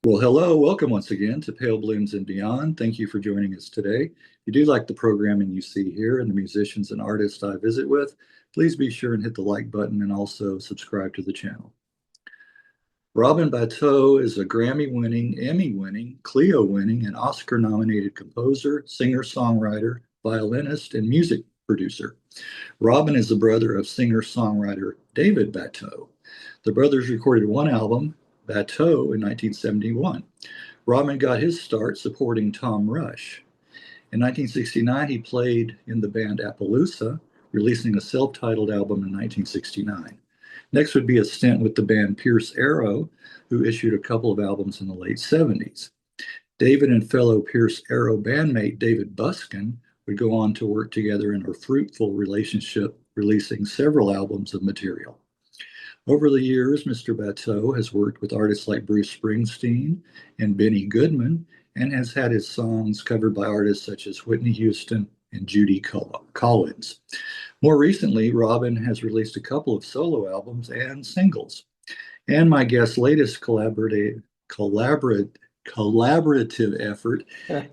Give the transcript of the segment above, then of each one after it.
Well, hello, welcome once again to Pale Blooms and Beyond. Thank you for joining us today. If you do like the programming you see here and the musicians and artists I visit with, please be sure and hit the like button and also subscribe to the channel. Robin Batteau is a Grammy-winning, Emmy-winning, Clio-winning, and Oscar-nominated composer, singer-songwriter, violinist, and music producer. Robin is the brother of singer-songwriter David Batteau. The brothers recorded one album, Batteaux, in 1971. Robin got his start supporting Tom Rush. In 1969, he played in the band Appaloosa, releasing a self-titled album in 1969. Next would be a stint with the band Pierce Arrow, who issued a couple of albums in the late 70s. David and fellow Pierce Arrow bandmate David Buskin would go on to work together in a fruitful relationship, releasing several albums of material. Over the years, Mr. Batteau has worked with artists like Bruce Springsteen and Benny Goodman, and has had his songs covered by artists such as Whitney Houston and Judy Collins. More recently, Robin has released a couple of solo albums and singles. And my guest's latest collaborative effort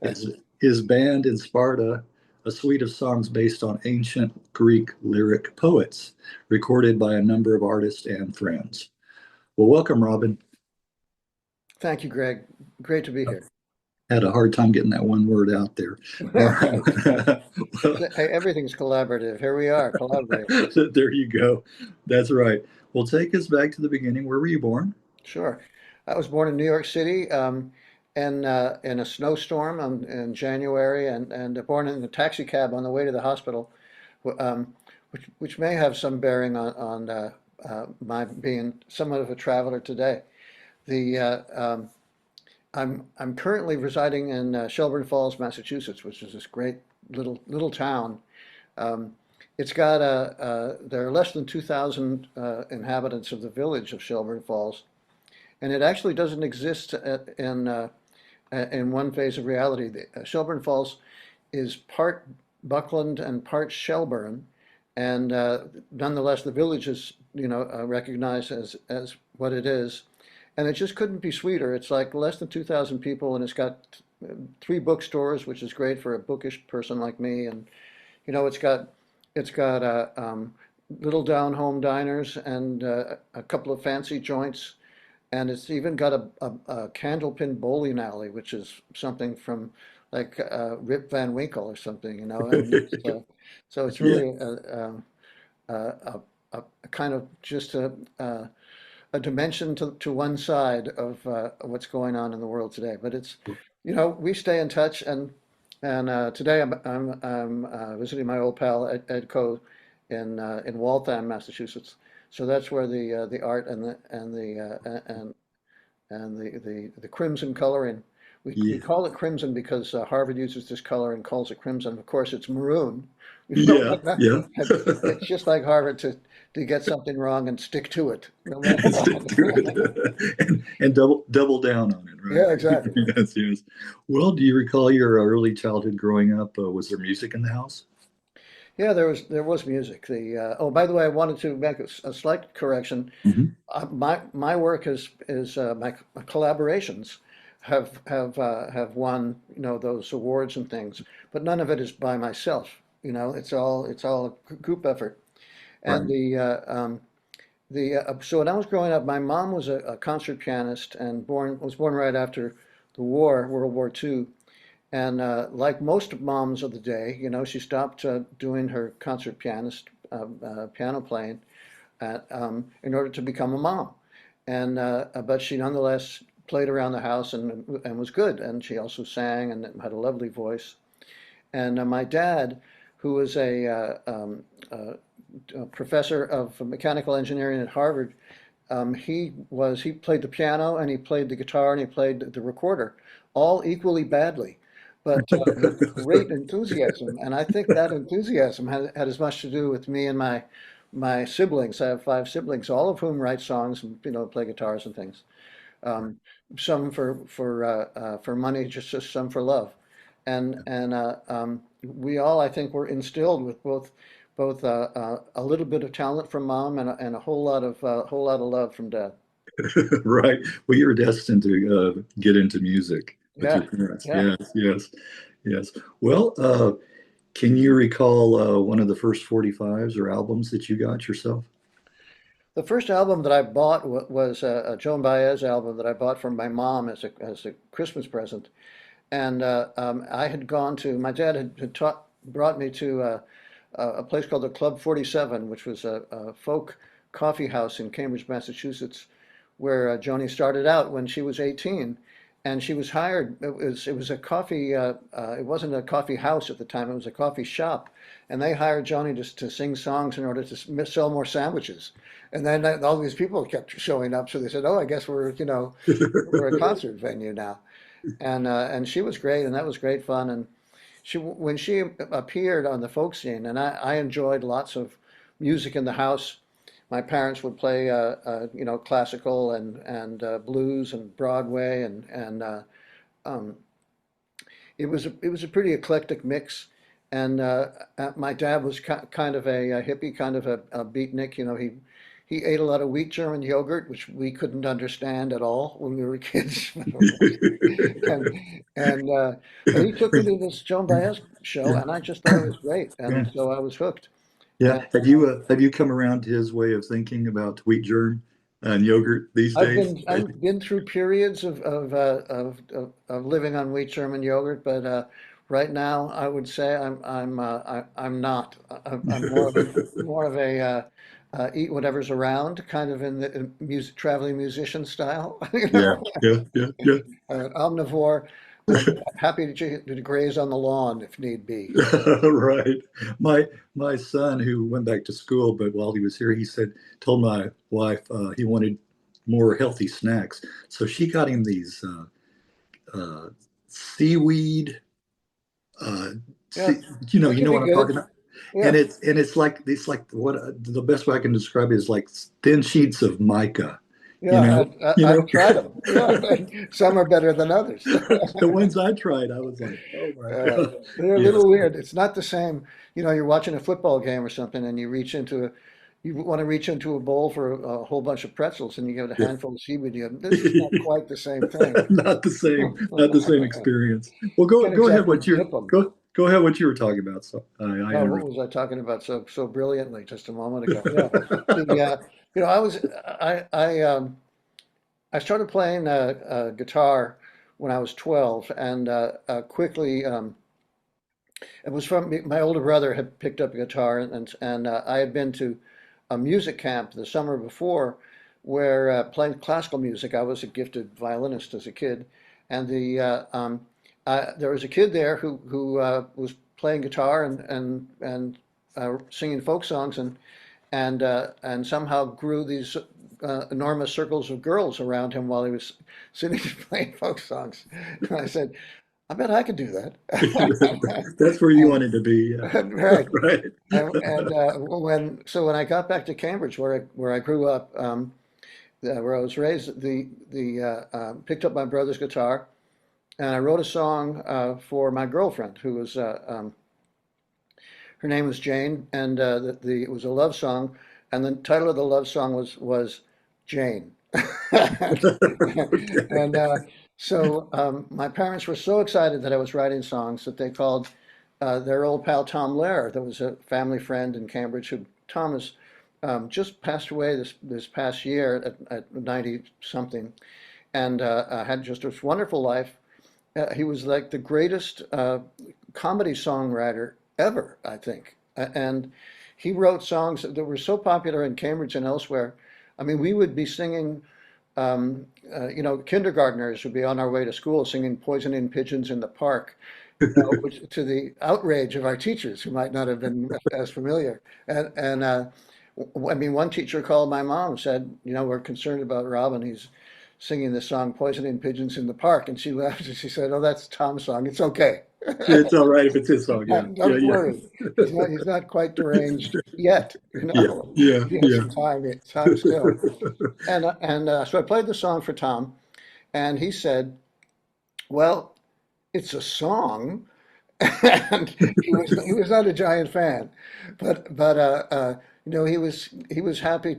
is his band in Sparta, a suite of songs based on ancient Greek lyric poets, recorded by a number of artists and friends. Well, welcome, Robin. Thank you, Greg. Great to be here. Had a hard time getting that one word out there. All right. Hey, everything's collaborative. Here we are, collaborating. There you go. That's right. Well, take us back to the beginning. Where were you born? Sure. I was born in New York City, in a snowstorm in January, and born in a taxi cab on the way to the hospital, which may have some bearing on my being somewhat of a traveler today. The I'm currently residing in Shelburne Falls, Massachusetts, which is this great little town. Um, it's got there are less than 2,000 inhabitants of the village of Shelburne Falls, and it actually doesn't exist in one phase of reality. Shelburne Falls is part Buckland and part Shelburne, and nonetheless, the village is recognized as what it is, and it just couldn't be sweeter. It's like less than 2,000 people, and it's got three bookstores, which is great for a bookish person like me, and it's got little down home diners and a couple of fancy joints, and it's even got a candlepin bowling alley, which is something from like Rip Van Winkle or something, and so it's Yeah. really a kind of just a dimension to one side of what's going on in the world today. But we stay in touch, and today I'm visiting my old pal Ed Coe in Waltham, Massachusetts. So that's where the art and the crimson coloring. We Yeah. call it crimson because Harvard uses this color and calls it crimson. Of course, it's maroon. Yeah. Yeah. It's just like Harvard to get something wrong and stick to it, no matter Stick to what. it. And double down on it, Yeah, right? exactly. Yes, yes. Well, do you recall your early childhood growing up? Was there music in the house? Yeah, there was music. Oh, by the way, I wanted to make a slight correction. Hmm. My work is my collaborations have won those awards and things, but none of it is by myself. It's all a group effort. And Right. so when I was growing up, my mom was a concert pianist and was born right after the war, World War II. And like most moms of the day, she stopped doing her concert pianist piano playing in order to become a mom. And but she nonetheless played around the house and was good. And she also sang and had a lovely voice. And my dad, who was a professor of mechanical engineering at Harvard, he played the piano and he played the guitar and he played the recorder, all equally badly, but with great enthusiasm. And I think that enthusiasm had as much to do with me and my siblings. I have five siblings, all of whom write songs and play guitars and things. Um, some for money, just some for love, and we all, I think, were instilled with both a little bit of talent from mom and a whole lot of love from dad. Right. Well, you were destined to get into music with your Yeah, parents. yeah. Yes, yes, yes. Well, can you recall one of the first 45s or albums that you got yourself? The first album that I bought was a Joan Baez album that I bought from my mom as a Christmas present. And I had gone to, my dad had brought me to a place called the Club 47, which was a folk coffee house in Cambridge, Massachusetts, where Joni started out when she was 18. And she was hired, it was a coffee, it wasn't a coffee house at the time, it was a coffee shop. And they hired Joni to sing songs in order to sell more sandwiches. And then all these people kept showing up, so they said, "Oh, I guess we're a concert venue now." And she was great, and that was great fun. And when she appeared on the folk scene, and I enjoyed lots of music in the house. My parents would play, classical and blues and Broadway, and um, it was a pretty eclectic mix. And my dad was kind of a hippie, kind of a beatnik. He ate a lot of wheat German yogurt, which we couldn't understand at all when we were kids. and and but he took me to this Joan Baez show, Yeah, and I just thought it was great, and yeah, so I was hooked. yeah. And Have you come around to his way of thinking about wheat germ and yogurt these days? I've been through periods of living on wheat German yogurt, but right now I would say I'm not. I'm more of a eat whatever's around, kind of in the music traveling musician style, Yeah, yeah, yeah, yeah. omnivore, happy to graze on the lawn if need be. Right. My son, who went back to school, but while he was here, he said, told my wife he wanted more healthy snacks. So she got him these seaweed. Uh, Yeah, see, that you could know be what I'm talking good. about. And Yeah. it's like what the best way I can describe it is like thin sheets of mica. You Yeah, know, you I've know. tried them. Yeah, some are better than others. The ones I tried, I was like, oh my God. They're a Yes. little weird. It's not the same. You're watching a football game or something, and you want to reach into a bowl for a whole bunch of pretzels, and you get a Yeah. handful of seaweed. This is not quite the same thing. Not the same experience. Well, Can't go ahead. exactly dip them. Go ahead. What you were talking about. So I Oh, what interrupt. was I talking about so brilliantly just a moment ago? Yeah, the I was I started playing guitar when I was 12, and quickly. It was from my older brother had picked up a guitar, and I had been to a music camp the summer before, where playing classical music. I was a gifted violinist as a kid, and there was a kid there who was playing guitar and singing folk songs, and somehow grew these enormous circles of girls around him while he was sitting playing folk songs. And I said, I bet I could do that. That's where you And wanted to be. Yeah. right. Right. And when I got back to Cambridge, where I grew up, where I was raised, the picked up my brother's guitar, and I wrote a song for my girlfriend, who was her name was Jane, and it was a love song, and the title of the love song was Jane. And Okay. so my parents were so excited that I was writing songs that they called their old pal Tom Lehrer, that was a family friend in Cambridge, who Tom has just passed away this past year at 90 something, and had just this wonderful life. He was like the greatest comedy songwriter ever, I think. And he wrote songs that were so popular in Cambridge and elsewhere. I mean, we would be singing, kindergartners would be on our way to school singing Poisoning Pigeons in the Park, which, to the outrage of our teachers who might not have been as familiar. I mean, one teacher called my mom and said, we're concerned about Robin. He's singing the song Poisoning Pigeons in the Park. And she laughed and she said, "Oh, that's Tom's song. It's okay." It's all right if it's his song. Yeah. Yeah. Don't Yeah. worry. He's not quite deranged yet. Yeah. Yeah. He has Yeah. some time still. And so I played the song for Tom, and he said, "Well, it's a song." And he was not a giant fan, but he was happy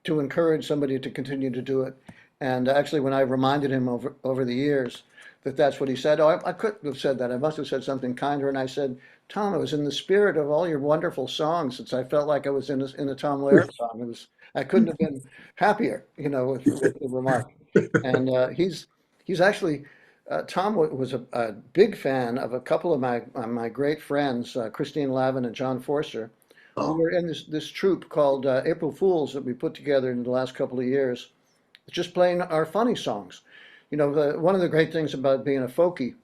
to encourage somebody to continue to do it. And actually, when I reminded him over the years that that's what he said, oh, I couldn't have said that. I must have said something kinder. And I said, Tom, it was in the spirit of all your wonderful songs. It's I felt like I was in a Tom Lehrer song. I couldn't have been happier, with the remark. And he's actually Tom was a big fan of a couple of my great friends, Christine Lavin and John Forster. We Oh, were in this troupe called April Fools that we put together in the last couple of years, just playing our funny songs. One of the great things about being a folkie,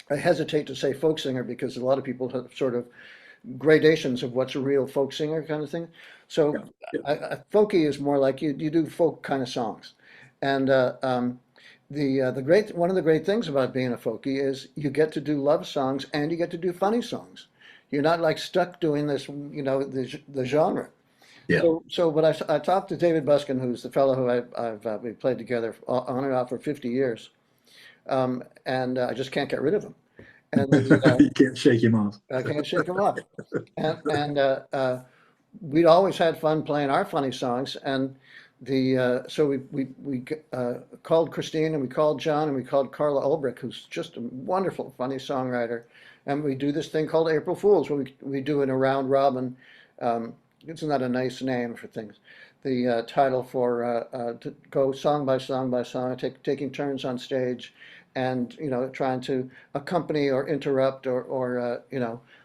I hesitate to say folk singer because a lot of people have sort of gradations of what's a real folk singer kind of thing. yeah, So yeah. folkie is more like you do folk kind of songs. And the great one of the great things about being a folkie is you get to do love songs and you get to do funny songs. You're not like stuck doing this, the genre. Yeah. But I talked to David Buskin, who's the fellow who we played together on and off for 50 years, and I just can't get rid of him. And You can't shake him off. I can't shake him up. And we'd always had fun playing our funny songs. And so we called Christine and we called John and we called Carla Ulbrich, who's just a wonderful funny songwriter. And we do this thing called April Fools, where we do an around robin. Isn't that a nice name for things? The title for to go song by song by song, taking turns on stage, and trying to accompany or interrupt or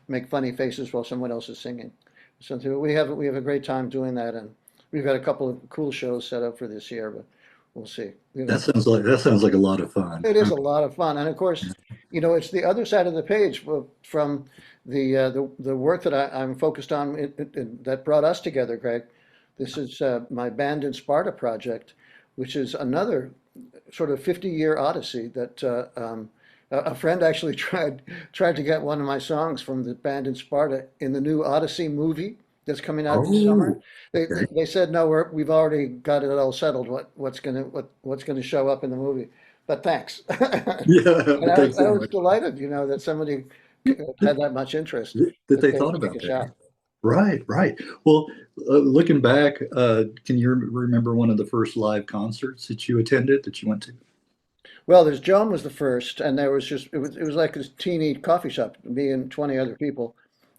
make funny faces while someone else is singing. So we have a great time doing that, and we've got a couple of cool shows set up for this year, but we'll see. That sounds like a lot of fun. It is a lot of fun, and of course, it's the other side of the page from the work that I'm focused on that brought us together, Greg. This is my Band in Sparta project, which is another sort of 50-year odyssey that a friend actually tried to get one of my songs from the Band in Sparta in the new Odyssey movie that's coming out this summer. Oh, They okay. they said no, we've already got it all settled. What's gonna show up in the movie? But thanks. Yeah, And but thanks I so was much. delighted, that somebody That had that much interest that that they they would thought take about a that. shot. Right, right. Well, looking back, can you remember one of the first live concerts that you attended that you went to? Well, there's Joan was the first, and there was it was like a teeny coffee shop, me and 20 other people.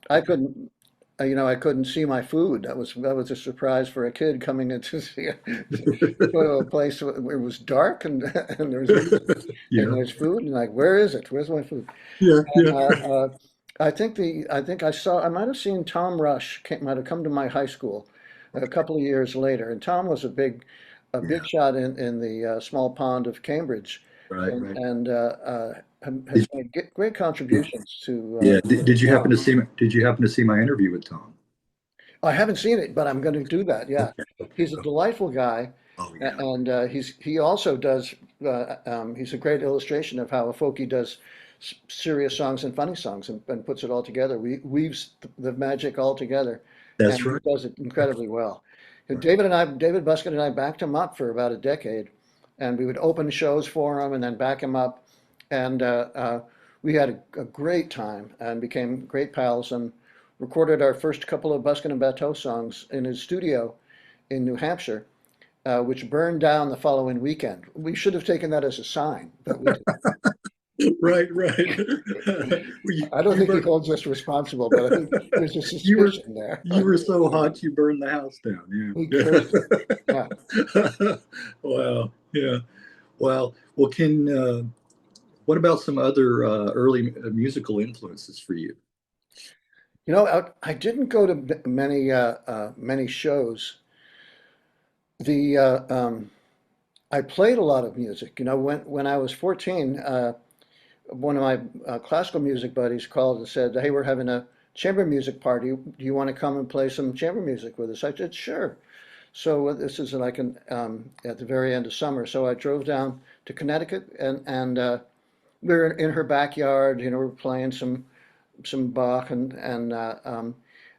I couldn't, I couldn't see my food. That was a surprise for a kid coming in to see to go to a place where it was dark and and there was music and Yeah, there's food and like, where is it? Where's my food? yeah, And yeah. I might have seen Tom Rush might have come to my high school a couple of years later, and Tom was a big Yeah, shot in the small pond of Cambridge, right, right. and has Did, made great contributions yeah, to did you happen rock. to see my interview with Tom? I haven't seen it, but I'm going to do that. Yeah, Okay, okay. he's a delightful guy, Oh yeah, and he also does. He's a great illustration of how a folkie does serious songs and funny songs and puts it all together. Weaves the magic all together, and that's he right. does it incredibly well. And Right. David Buskin and I backed him up for about a decade, and we would open shows for him and then back him up, and we had a great time and became great pals and recorded our first couple of Buskin and Batteau songs in his studio in New Hampshire, which burned down the following weekend. We should have taken that as a sign, but we didn't. Right, right. Well, I don't think he holds us responsible, but I think there's a you were suspicion there. you were so hot you burned the house down. We Yeah. cursed it. Yeah. Wow. Yeah. Wow. Well, what about some other early musical influences for you? I didn't go to many shows. The I played a lot of music. When I was 14, one of my classical music buddies called and said, "Hey, we're having a chamber music party. Do you want to come and play some chamber music with us?" I said, "Sure." So this is like at the very end of summer. So I drove down to Connecticut, and we were in her backyard. We're playing some Bach, and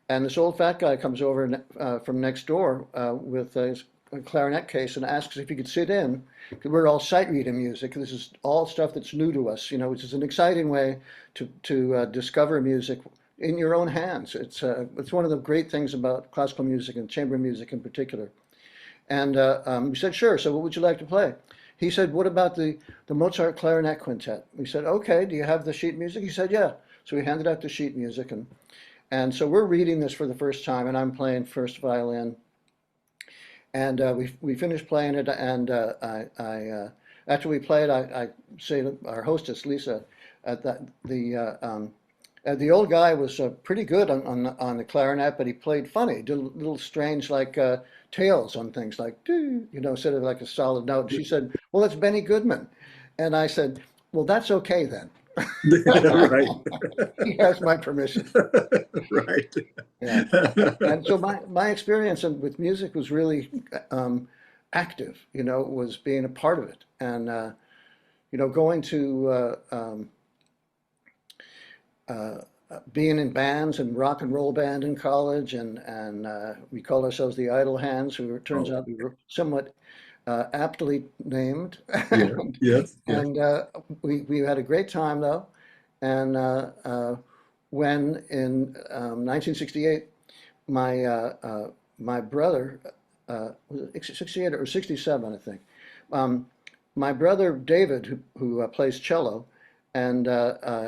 this old fat guy comes over from next door with his clarinet case and asks if he could sit in. 'Cause we're all sight reading music. This is all stuff that's new to us, which is an exciting way to discover music in your own hands. It's one of the great things about classical music and chamber music in particular. And we said, sure. So what would you like to play? He said, what about the Mozart Clarinet Quintet? We said, okay, do you have the sheet music? He said, yeah. So we handed out the sheet music, and so we're reading this for the first time, and I'm playing first violin. And we finished playing it, and after we played, I say to our hostess, Lisa, that the old guy was pretty good on the clarinet, but he played funny, did a little strange like tails on things like, doo, instead of like a solid note. She said, well, it's Benny Goodman. And I said, well, that's okay then. Right. He has my permission. Right. Yeah. And so my experience with music was really active, was being a part of it. And, going to being in bands and rock and roll band in college, and we called ourselves the Idle Hands, who it turns Oh, out we were somewhat aptly named. yeah. Yes. Yes. And we had a great time though. And when in 1968, my brother, was it 68 or 67, I think. My brother David, who plays cello, and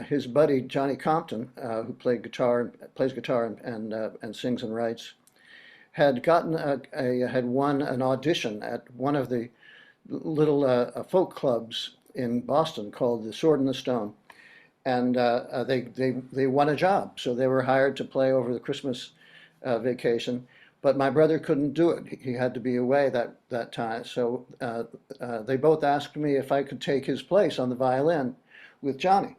his buddy Johnny Compton, who plays guitar and sings and writes, had won an audition at one of the little folk clubs in Boston called the Sword and the Stone, and they won a job, so they were hired to play over the Christmas vacation. But my brother couldn't do it; he had to be away that time. So they both asked me if I could take his place on the violin with Johnny.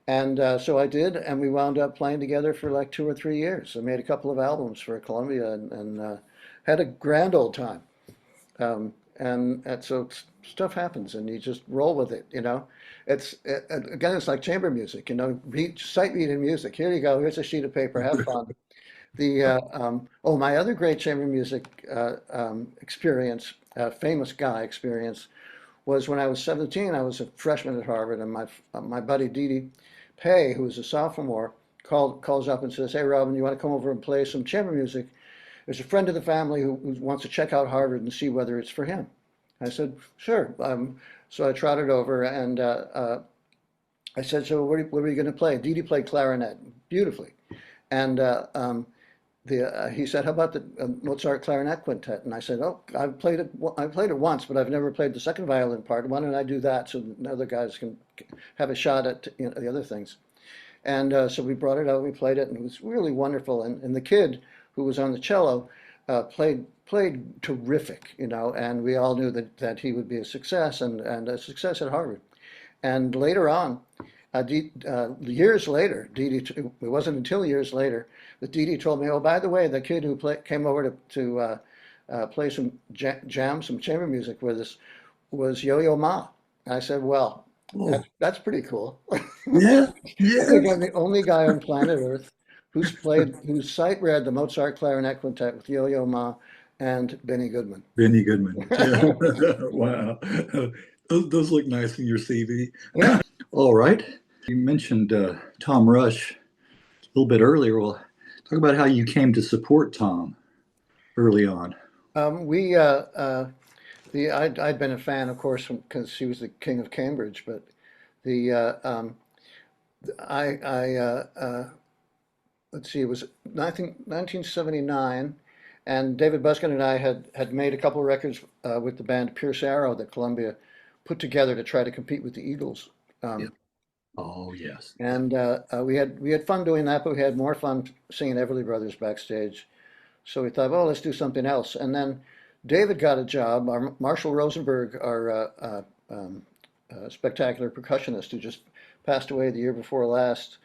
And so I did, and we wound up playing together for like 2 or 3 years. I made a couple of albums for Columbia, and had a grand old time. And so stuff happens, and you just roll with it. Again, it's like chamber music. Sight reading music. Here you go. Here's a sheet of paper. Have fun. My other great chamber music experience, famous guy experience, was when I was 17. I was a freshman at Harvard, and my buddy Dee Pei, who was a sophomore, calls up and says, "Hey, Robin, you want to come over and play some chamber music? There's a friend of the family who wants to check out Harvard and see whether it's for him." I said, "Sure." So I trotted over, and I said, "So what are you going to play?" Dee played clarinet beautifully, and he said, "How about the Mozart Clarinet Quintet?" And I said, "Oh, I played it once, but I've never played the second violin part. Why don't I do that so the other guys can have a shot at the other things?" And so we brought it out, we played it, and it was really wonderful. And the kid who was on the cello played terrific, and we all knew that he would be a success, and a success at Harvard. And later on, years later, it wasn't until years later that Dee told me, "Oh, by the way, the kid who came over to play some some chamber music with us was Yo-Yo Ma." I said, "Well, Oh, that's pretty cool." yeah. I think Yes. I'm the only guy on planet Earth who's sight read the Mozart Clarinet Quintet with Yo-Yo Ma and Benny Goodman. Benny Goodman. Yeah. Wow. Those look nice in your CV. Yeah. All right. You mentioned Tom Rush a little bit earlier. Well, talk about how you came to support Tom early on. We I'd been a fan, of course, because he was the king of Cambridge. But the I let's see, it was 1979, and David Buskin and I had made a couple of records with the band Pierce Arrow that Columbia put together to try to compete with the Eagles. Yeah. Um, Oh, yes. and we had fun doing that, but we had more fun singing Everly Brothers backstage. So we thought, well, let's do something else. And then David got a job. Marshall Rosenberg, our spectacular percussionist who just passed away the year before last,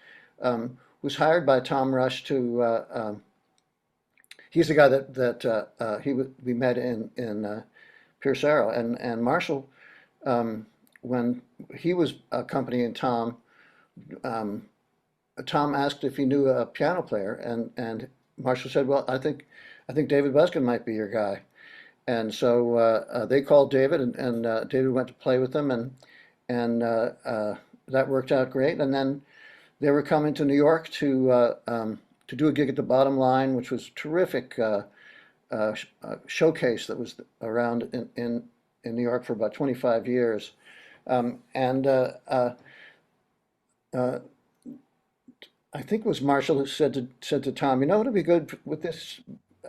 was hired by Tom Rush to. He's the guy we met in Pierce Arrow, and Marshall, when he was accompanying Tom, um, Tom asked if he knew a piano player, and Marshall said, "Well, I think David Buskin might be your guy." And so they called David, and David went to play with them, and that worked out great. And then they were coming to New York to do a gig at the Bottom Line, which was terrific showcase that was around in New York for about 25 years. And uh, I think it was Marshall who said to Tom, you know what would be good with this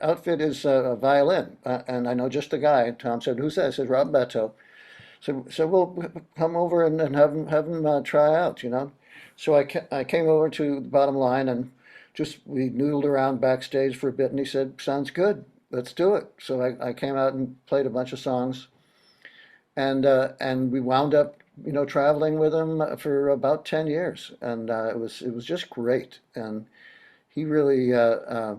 outfit is a violin. And I know just the guy. Tom said, who's that? I said, Rob Batteau. So we'll come over and have him try out, you know. So I came over to the bottom line and just we noodled around backstage for a bit, and he said, "Sounds good, let's do it." So I came out and played a bunch of songs, and we wound up, you know, traveling with him for about 10 years, and it was just great, and he really uh, uh,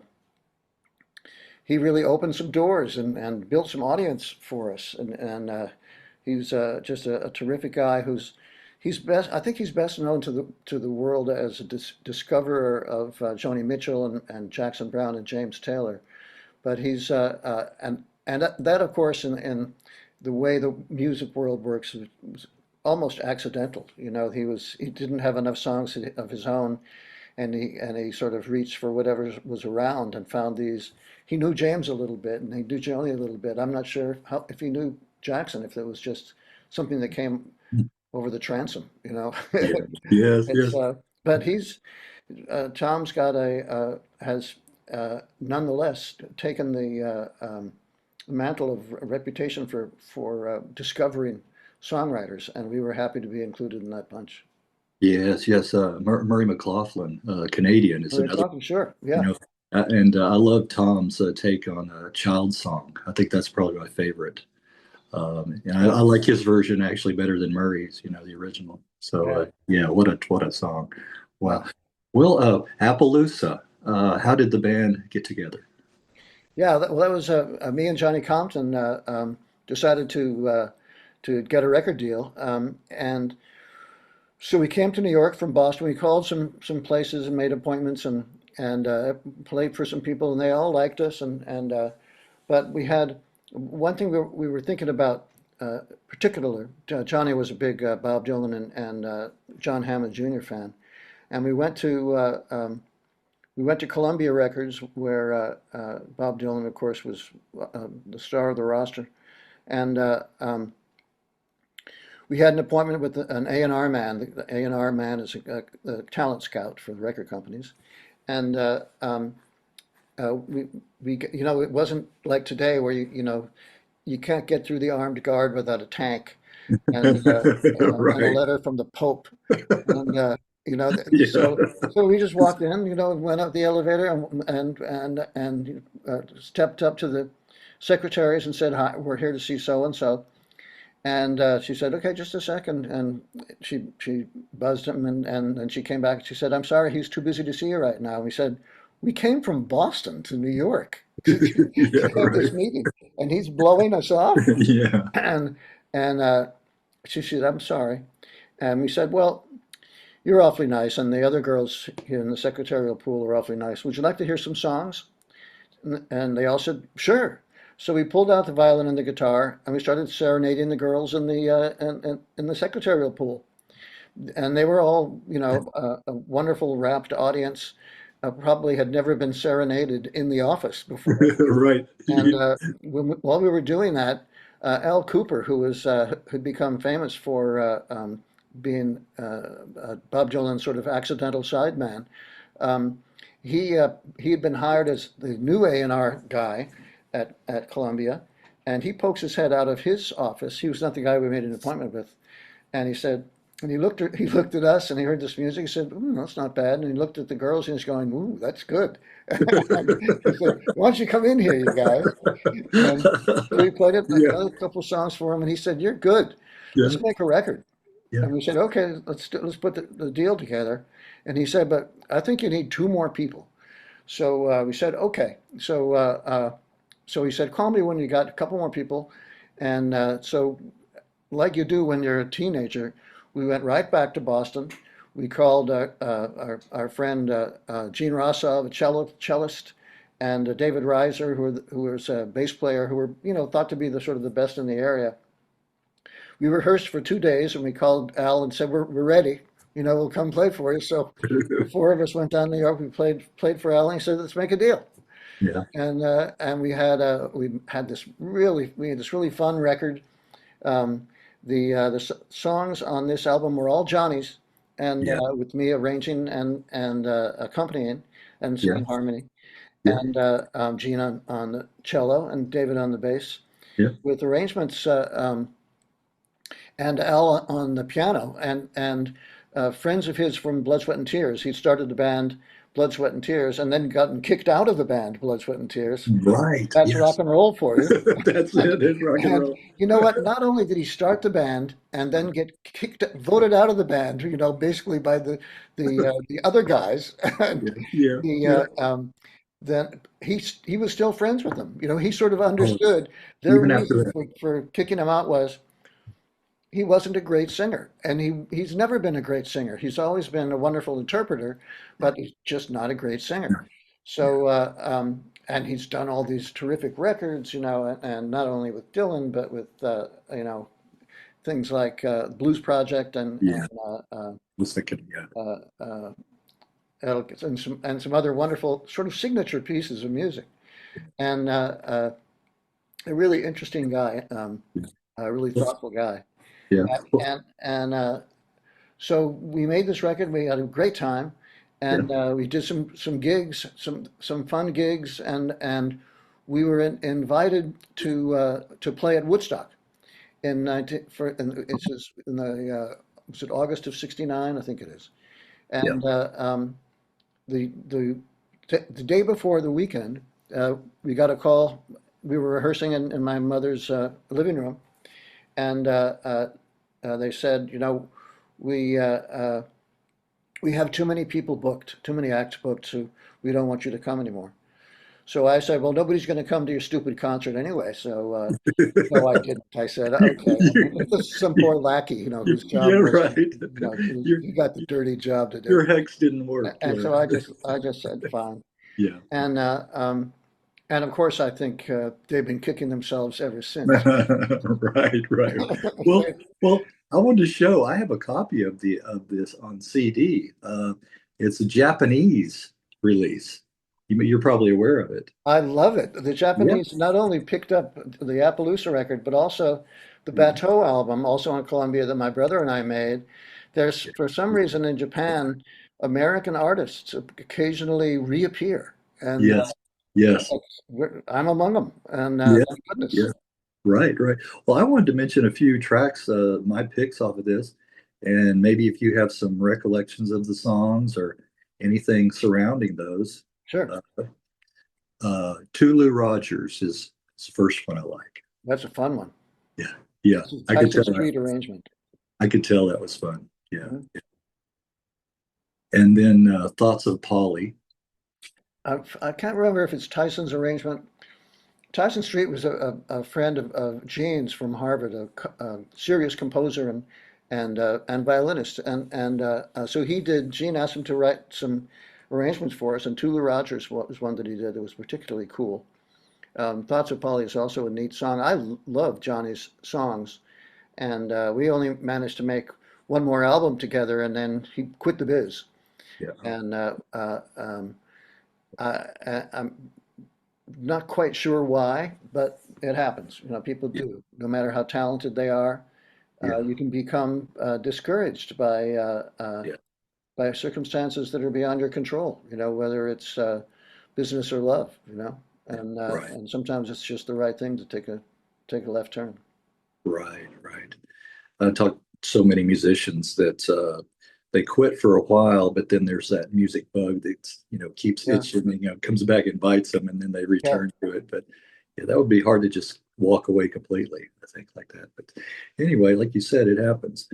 he really opened some doors and built some audience for us, and he's just a terrific guy he's best. I think he's best known to the world as a discoverer of Joni Mitchell and Jackson Browne and James Taylor. But and that of course in the way the music world works was almost accidental. You know, he didn't have enough songs of his own, and he sort of reached for whatever was around and found these. He knew James a little bit and he knew Joni a little bit. I'm not sure how if he knew Jackson, if it was just something that came over the transom, you know. Yeah. Yes, It's yes. but he's Tom's got a has nonetheless taken the mantle of reputation for discovering songwriters, and we were happy to be included in that bunch. Yes, yes. Murray McLaughlin, Canadian, is We're another, talking, sure, you yeah, know, and I love Tom's take on Child Song. I think that's probably my favorite. And I yeah, like his version actually better than Murray's, the original. So yeah. yeah, what a song. Wow. Well, Well, Appaloosa, how did the band get together? yeah. That was me and Johnny Compton decided to get a record deal, and so we came to New York from Boston. We called some places and made appointments and played for some people, and they all liked us. And but we had one thing we were thinking about particular. Johnny was a big Bob Dylan and John Hammond Jr. fan, and we went to Columbia Records where Bob Dylan, of course, was the star of the roster, and we had an appointment with an A&R man. The A&R man is a talent scout for the record companies, and it wasn't like today where you can't get through the armed guard without a tank and a Right. letter from the Pope, and Yeah. so we just walked in, went up the elevator and stepped up to the secretaries and said, "Hi, we're here to see so and so." And she said, "Okay, just a second." And she buzzed him, and then she came back and she said, "I'm sorry, he's too busy to see you right now." And we said, "We came from Boston to New York Yeah, to have right. this meeting, and he's blowing us off." Yeah. And and she said, "I'm sorry." And we said, "Well, you're awfully nice, and the other girls here in the secretarial pool are awfully nice. Would you like to hear some songs?" And they all said, "Sure." So we pulled out the violin and the guitar, and we started serenading the girls in the secretarial pool. And they were all, a wonderful rapt audience. Probably had never been serenaded in the office before. Right. And while we were doing that, Al Cooper, who'd become famous for being Bob Dylan's sort of accidental sideman, um, he had been hired as the new A&R guy at Columbia, and he pokes his head out of his office. He was not the guy we made an appointment with, and he said, and he looked at us, and he heard this music. He said, "That's not bad." And he looked at the girls, and he's going, "Ooh, that's good." And he said, "Why don't you come in here, you guys?" And so we played Yeah. another couple songs for him, and he said, "You're good. Yeah. Let's make a record." Yeah. And we said, "Okay, let's put the deal together." And he said, "But I think you need two more people." So we said, "Okay." So he said, "Call me when you got a couple more people." And so, like you do when you're a teenager, we went right back to Boston. We called our friend Gene Rossov, a cellist, and David Reiser, who was a bass player, who were thought to be the sort of the best in the area. We rehearsed for 2 days, and we called Al and said, "We're ready. We'll come play for you." So the four of us went down to New York. We played for Al, and he said, "Let's make a deal." Yeah. And we had this really fun record. Um, the songs on this album were all Johnny's, and Yeah. with me arranging and accompanying and Yeah. singing harmony, Yeah. and Gene on the cello and David on the bass, Yeah. with arrangements, and Al on the piano, and friends of his from Blood, Sweat and Tears. He started the band Blood, Sweat and Tears, and then gotten kicked out of the band Blood, Sweat and Tears. Right. That's rock Yes. and roll for you. That's it. It's rock and And roll. you know what? Not only did he start the band and then get voted out of the band, basically by the other guys, and Yeah. Yeah. the Yeah. then he was still friends with them. He sort of Oh, understood their even after reason that. for kicking him out was he wasn't a great singer, and he's never been a great singer. He's always been a wonderful interpreter, but he's just not a great singer. Yeah. Yeah. So, and he's done all these terrific records, and not only with Dylan, but with things like Blues Project and Yeah. and Was thinking, yeah. uh, some other wonderful sort of signature pieces of music. And a really interesting guy, Yeah. a really Well, thoughtful guy. yeah. Well, And so we made this record. We had a great time, yeah. and we did some gigs, some fun gigs, and we were invited to play at Woodstock in 19 for and it's just in the was it August of '69? I think it is. Yeah. And the the the day before the weekend, we got a call. We were rehearsing in my mother's living room, and they said, we uh, uh, we have too many people booked, too many acts booked, so we don't want you to come anymore. So I said, well, nobody's going to come to your stupid concert anyway. So no, I didn't. I said, okay. And You- this is some poor lackey, whose yeah. job was, Right. Your he got the dirty job to do. your hex didn't work. And Yeah. so I just said, fine. Yeah. And and of course, I think they've been kicking themselves ever since. Right, right. Well, well, I wanted to show. I have a copy of this on CD. It's a Japanese release. You're probably aware of it. I love it. The Yeah. Japanese not only picked up the Appaloosa record, but also the Yeah. Batteau album, also on Columbia, that my brother and I made. There's, for some reason in Japan, American artists occasionally reappear, and Yes. Yes. I'm among them. And Yeah. thank goodness. Yeah. Right. Right. Well, I wanted to mention a few tracks, my picks off of this, and maybe if you have some recollections of the songs or anything surrounding those. Sure, Uh, Tulu Rogers is the first one I like. that's a fun one. Yeah, yeah, This is I could Tyson tell Street that. arrangement. I could tell that was fun. Yeah, Mhm. and then Thoughts of Polly. I can't remember if it's Tyson's arrangement. Tyson Street was a friend of Gene's from Harvard, a serious composer and violinist, and so Gene asked him to write some arrangements for us, and Tulu Rogers was one that he did that was particularly cool. Thoughts of Polly is also a neat song. I love Johnny's songs, and we only managed to make one more album together, and then he quit the biz. Yeah, And I'm not quite sure why, but it happens. People yeah, do. No matter how talented they are, yeah, you can become discouraged yeah, by circumstances that are beyond your control. Whether it's business or love. right, And sometimes it's just the right thing to take a left turn. right, right. I talk to so many musicians that they quit for a while, but then there's that music bug that keeps Yeah, itching, and, comes back and bites them, and then they yeah. return to it. But yeah, that would be hard to just walk away completely, I think, like that. But anyway, like you said, it happens.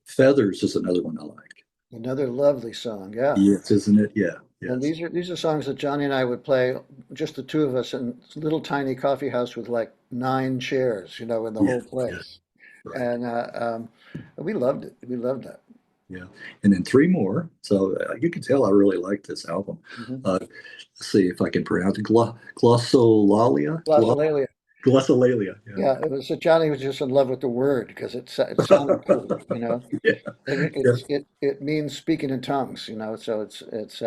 Feathers is another one I like. Another lovely song. Yeah. Yes, isn't it? Yeah, And yes, these are songs that Johnny and I would play, just the two of us in a little tiny coffee house with like 9 chairs, in the yeah, whole yeah, place. right. And we loved it. We loved that. Yeah, and then three more. So you can tell I really like this album. Hmm. Let's see if I can pronounce it. Glossolalia, Glossolalia. glossolalia. Yeah, Yeah, it was Johnny was just in love with the word because it sounded cool. yeah, And yeah, it means speaking in tongues. So it's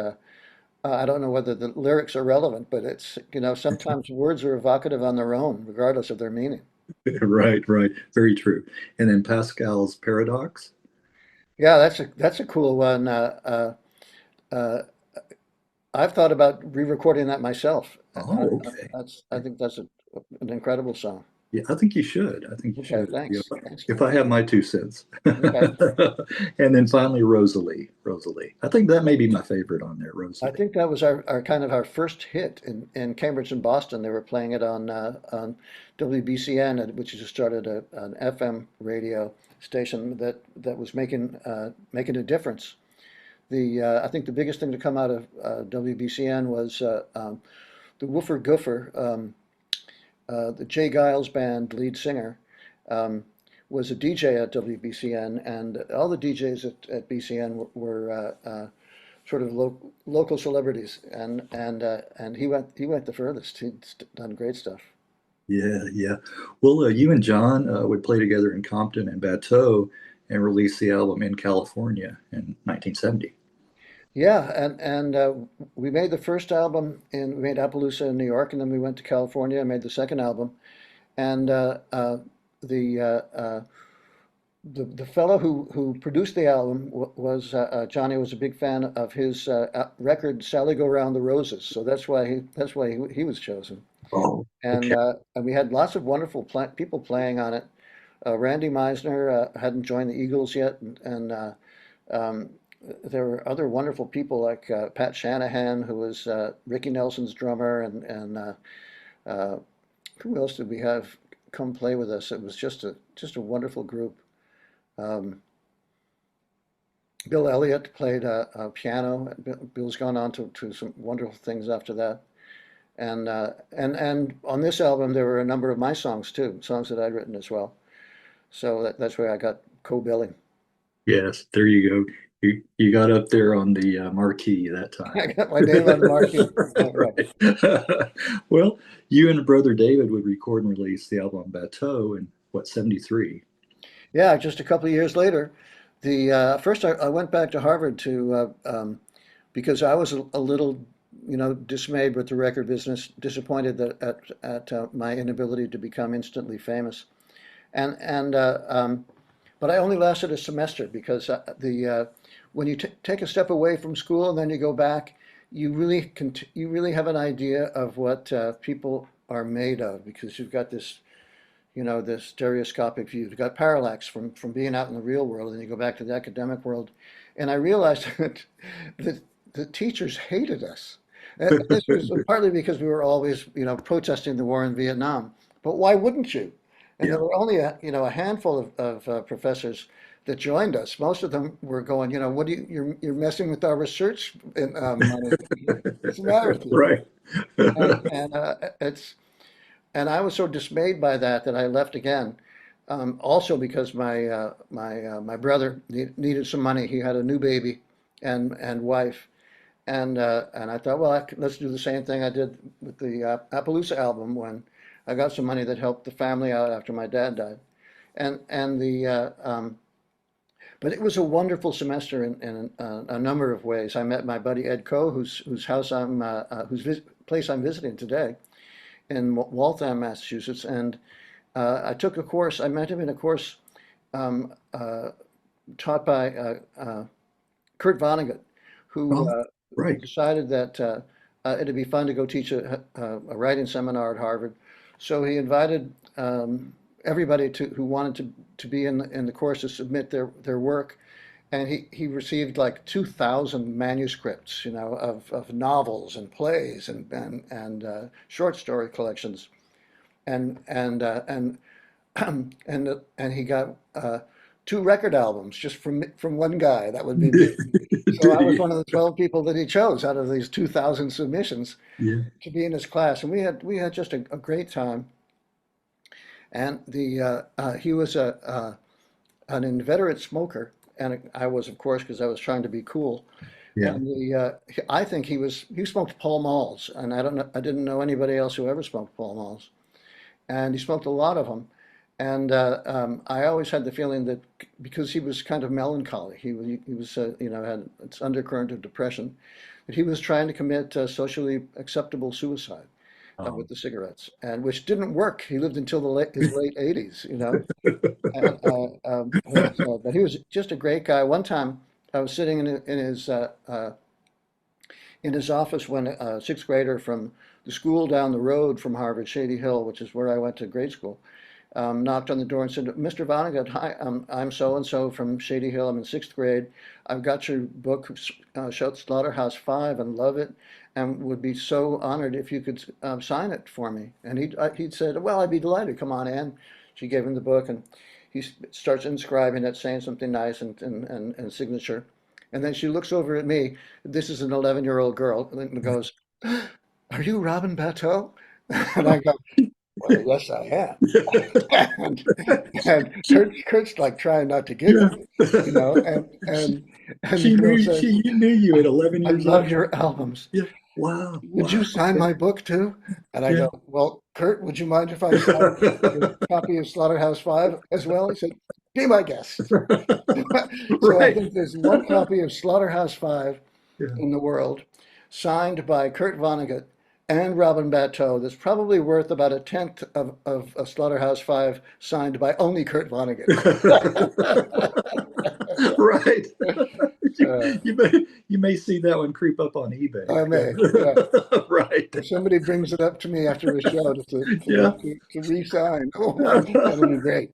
I don't know whether the lyrics are relevant, but it's, sometimes words are evocative on their own, regardless of their meaning. Right, right. Very true. And then Pascal's Paradox. Yeah, that's a cool one. Uh, I've thought about re-recording that myself. Oh, okay. I think that's an incredible song. Yeah, I think you should. I think you Okay, should. Yeah, thanks. Thanks, if Ken. I have my 2 cents. Okay. And then finally, Rosalie. Rosalie. I think that may be my favorite on there, I Rosalie. think that was our kind of our first hit in Cambridge and Boston. They were playing it on WBCN, which just started an FM radio station that was making a difference. I think the biggest thing to come out of WBCN was the Woofer Goofer, the Jay Giles Band lead singer, um, was a DJ at WBCN, and all the DJs at BCN were sort of local celebrities, and he went the furthest. He's done great stuff. Yeah, yeah. Well, you and John would play together in Compton and Batteau and release the album in California in 1970. Yeah, and we made the first album we made Appaloosa in New York, and then we went to California and made the second album. And the the fellow who produced the album was Johnny was a big fan of his record "Sally Go Round the Roses," so that's why he was chosen. Oh, And okay. we had lots of wonderful people playing on it. Randy Meisner hadn't joined the Eagles yet, and um, there were other wonderful people like Pat Shanahan, who was Ricky Nelson's drummer, and uh, who else did we have come play with us? It was just a wonderful group. Um, Bill Elliott played piano. Bill's gone on to some wonderful things after that. And on this album, there were a number of my songs too, songs that I'd written as well. So that's where I got co-billing. Yes, there you go. You got up there on the marquee that time. I got my name on the marquee. Right. Right. Well, you and brother David would record and release the album Batteau in what, 73? Yeah, just a couple of years later, the first I went back to Harvard because I was a little, dismayed with the record business, disappointed at my inability to become instantly famous, and but I only lasted a semester because the when you take a step away from school and then you go back, you really have an idea of what people are made of because you've got this stereoscopic view. You've got parallax from being out in the real world, and you go back to the academic world. And I realized that the teachers hated us. And this was partly because we were always, protesting the war in Vietnam. But why wouldn't you? And Yeah. there were only a handful of professors that joined us. Most of them were going, what do you're messing with our research money. What's the matter with you? Right. And I was so dismayed by that I left again. Also because my brother needed some money. He had a new baby and wife, and I thought, well, let's do the same thing I did with the Appaloosa album when I got some money that helped the family out after my dad died, and the but it was a wonderful semester in a number of ways. I met my buddy Ed Coe, whose place I'm visiting today in Waltham, Massachusetts, and I took a course. I met him in a course um, uh, taught by Kurt Vonnegut, who Oh, right. decided that it'd be fun to go teach a writing seminar at Harvard. So he invited everybody who wanted to be in the course to submit their work. And he received like 2,000 manuscripts, of novels and plays and short story collections. And and he got two record albums just from one guy. That would be me. So I was Did one of the 12 people that he chose out of these 2,000 submissions you? to be in his class, and we had just a great time. And he was an inveterate smoker, and I was, of course, because I was trying to be cool. Yeah. And I think he smoked Pall Malls, and I didn't know anybody else who ever smoked Pall Malls, and he smoked a lot of them. And I always had the feeling that because he was kind of melancholy, he was had this undercurrent of depression, and he was trying to commit socially acceptable suicide Oh. with the cigarettes, and which didn't work. He lived until his late 80s, you know. And, but he was just a great guy. One time, I was sitting in his office when a sixth grader from the school down the road from Harvard, Shady Hill, which is where I went to grade school, knocked on the door and said, "Mr. Vonnegut, hi, I'm so and so from Shady Hill. I'm in sixth grade. I've got your book, Slaughterhouse-Five, and love it, and would be so honored if you could sign it for me." And he'd said, "Well, I'd be delighted. Come on in." She gave him the book, and he starts inscribing it, saying something nice and signature. And then she looks over at me. This is an 11-year-old girl, and goes, "Are you Robin Batteau?" And I go, "Well, yes, I am." And Kurt's like trying not to Yeah. giggle, you know, and the She girl knew says, she knew you at 11 "I years love old. your albums. Yeah. Wow. Would Wow. you sign my book too?" And I Yeah. go, "Well, Kurt, would you mind if I signed your copy of Slaughterhouse-Five as well?" He said, "Be my guest." So I Right. think there's one copy of Slaughterhouse-Five Yeah. in the world, signed by Kurt Vonnegut and Robin Batteau, that's probably worth about a tenth of a Slaughterhouse-Five signed by only Kurt Vonnegut. Right. Uh, You may see that one creep up on eBay. I may, yeah. Right. If somebody brings it up to me after a show Yeah. to re-sign, oh, that'll be great.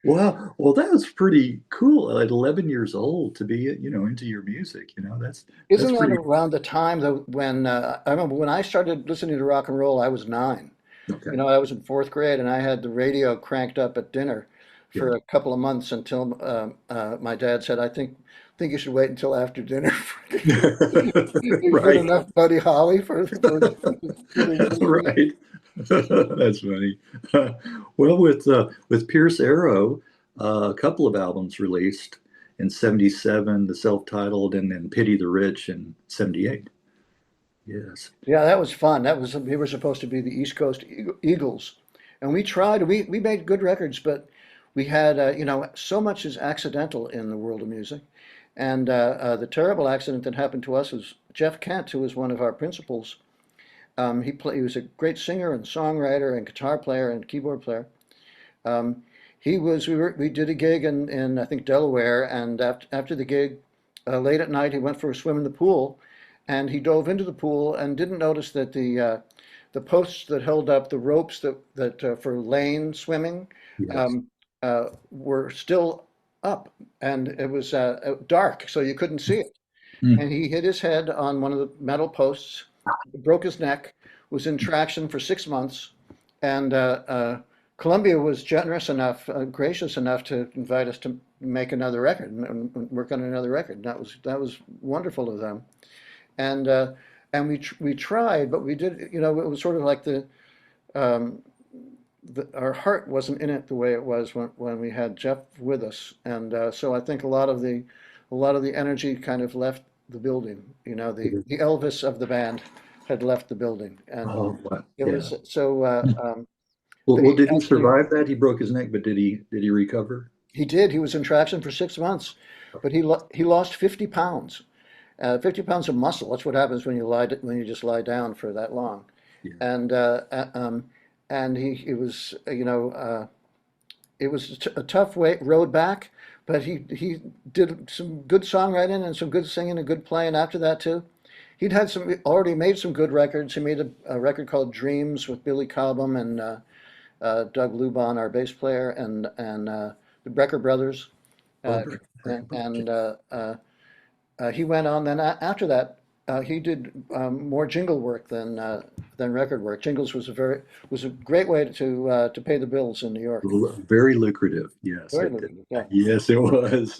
Wow. Well, that was pretty cool at 11 years old to be, into your music. That's Isn't that pretty. around the time though when I remember when I started listening to rock and roll, I was 9. You Okay. know, I was in fourth grade and I had the radio cranked up at dinner Yeah. for a couple of months until my dad said, "I think you should wait until after dinner." You've heard Right. enough Buddy Holly for the Right. That's funny. Well, with Pierce Arrow, a couple of albums released in '77, the self-titled, and then Pity the Rich in '78. Yes. Yeah, that was fun. We were supposed to be the East Coast Eagles, and we tried. We made good records, but we had so much is accidental in the world of music, and the terrible accident that happened to us was Jeff Kent, who was one of our principals. He was a great singer and songwriter and guitar player and keyboard player. Um, we did a gig in I think Delaware, and after the gig, late at night, he went for a swim in the pool, and he dove into the pool and didn't notice that the posts that held up the ropes that for lane swimming Yes. um, were still up, and it was dark, so you couldn't see it. Mm. And he hit his head on one of the metal posts, broke his neck, was in traction for 6 months, and Columbia was generous enough, gracious enough to invite us to make another record and work on another record. That was wonderful of them, and we tried, but we did. You know, it was sort of like um, our heart wasn't in it the way it was when we had Jeff with us, and so I think a lot of the energy kind of left the building. You know, the Elvis of the band had left the building, and Oh, what? it Yeah. was so. Well, They did he actually survive that? He broke his neck, but did he recover? He did. He was in traction for 6 months, but he lost 50 pounds, 50 pounds of muscle. That's what happens when you just lie down for that long, Yeah. and he it was it was a tough road back, but he did some good songwriting and some good singing and good playing after that too. He'd had already made some good records. He made a record called Dreams with Billy Cobham and Doug Lubon, our bass player, and the Brecker brothers. Oh, Uh, and he went on. Then after that, he did more jingle work than record work. Jingles was a great way to pay the bills in New York. very lucrative. Yes, Very lucrative. Yeah, yes, it was.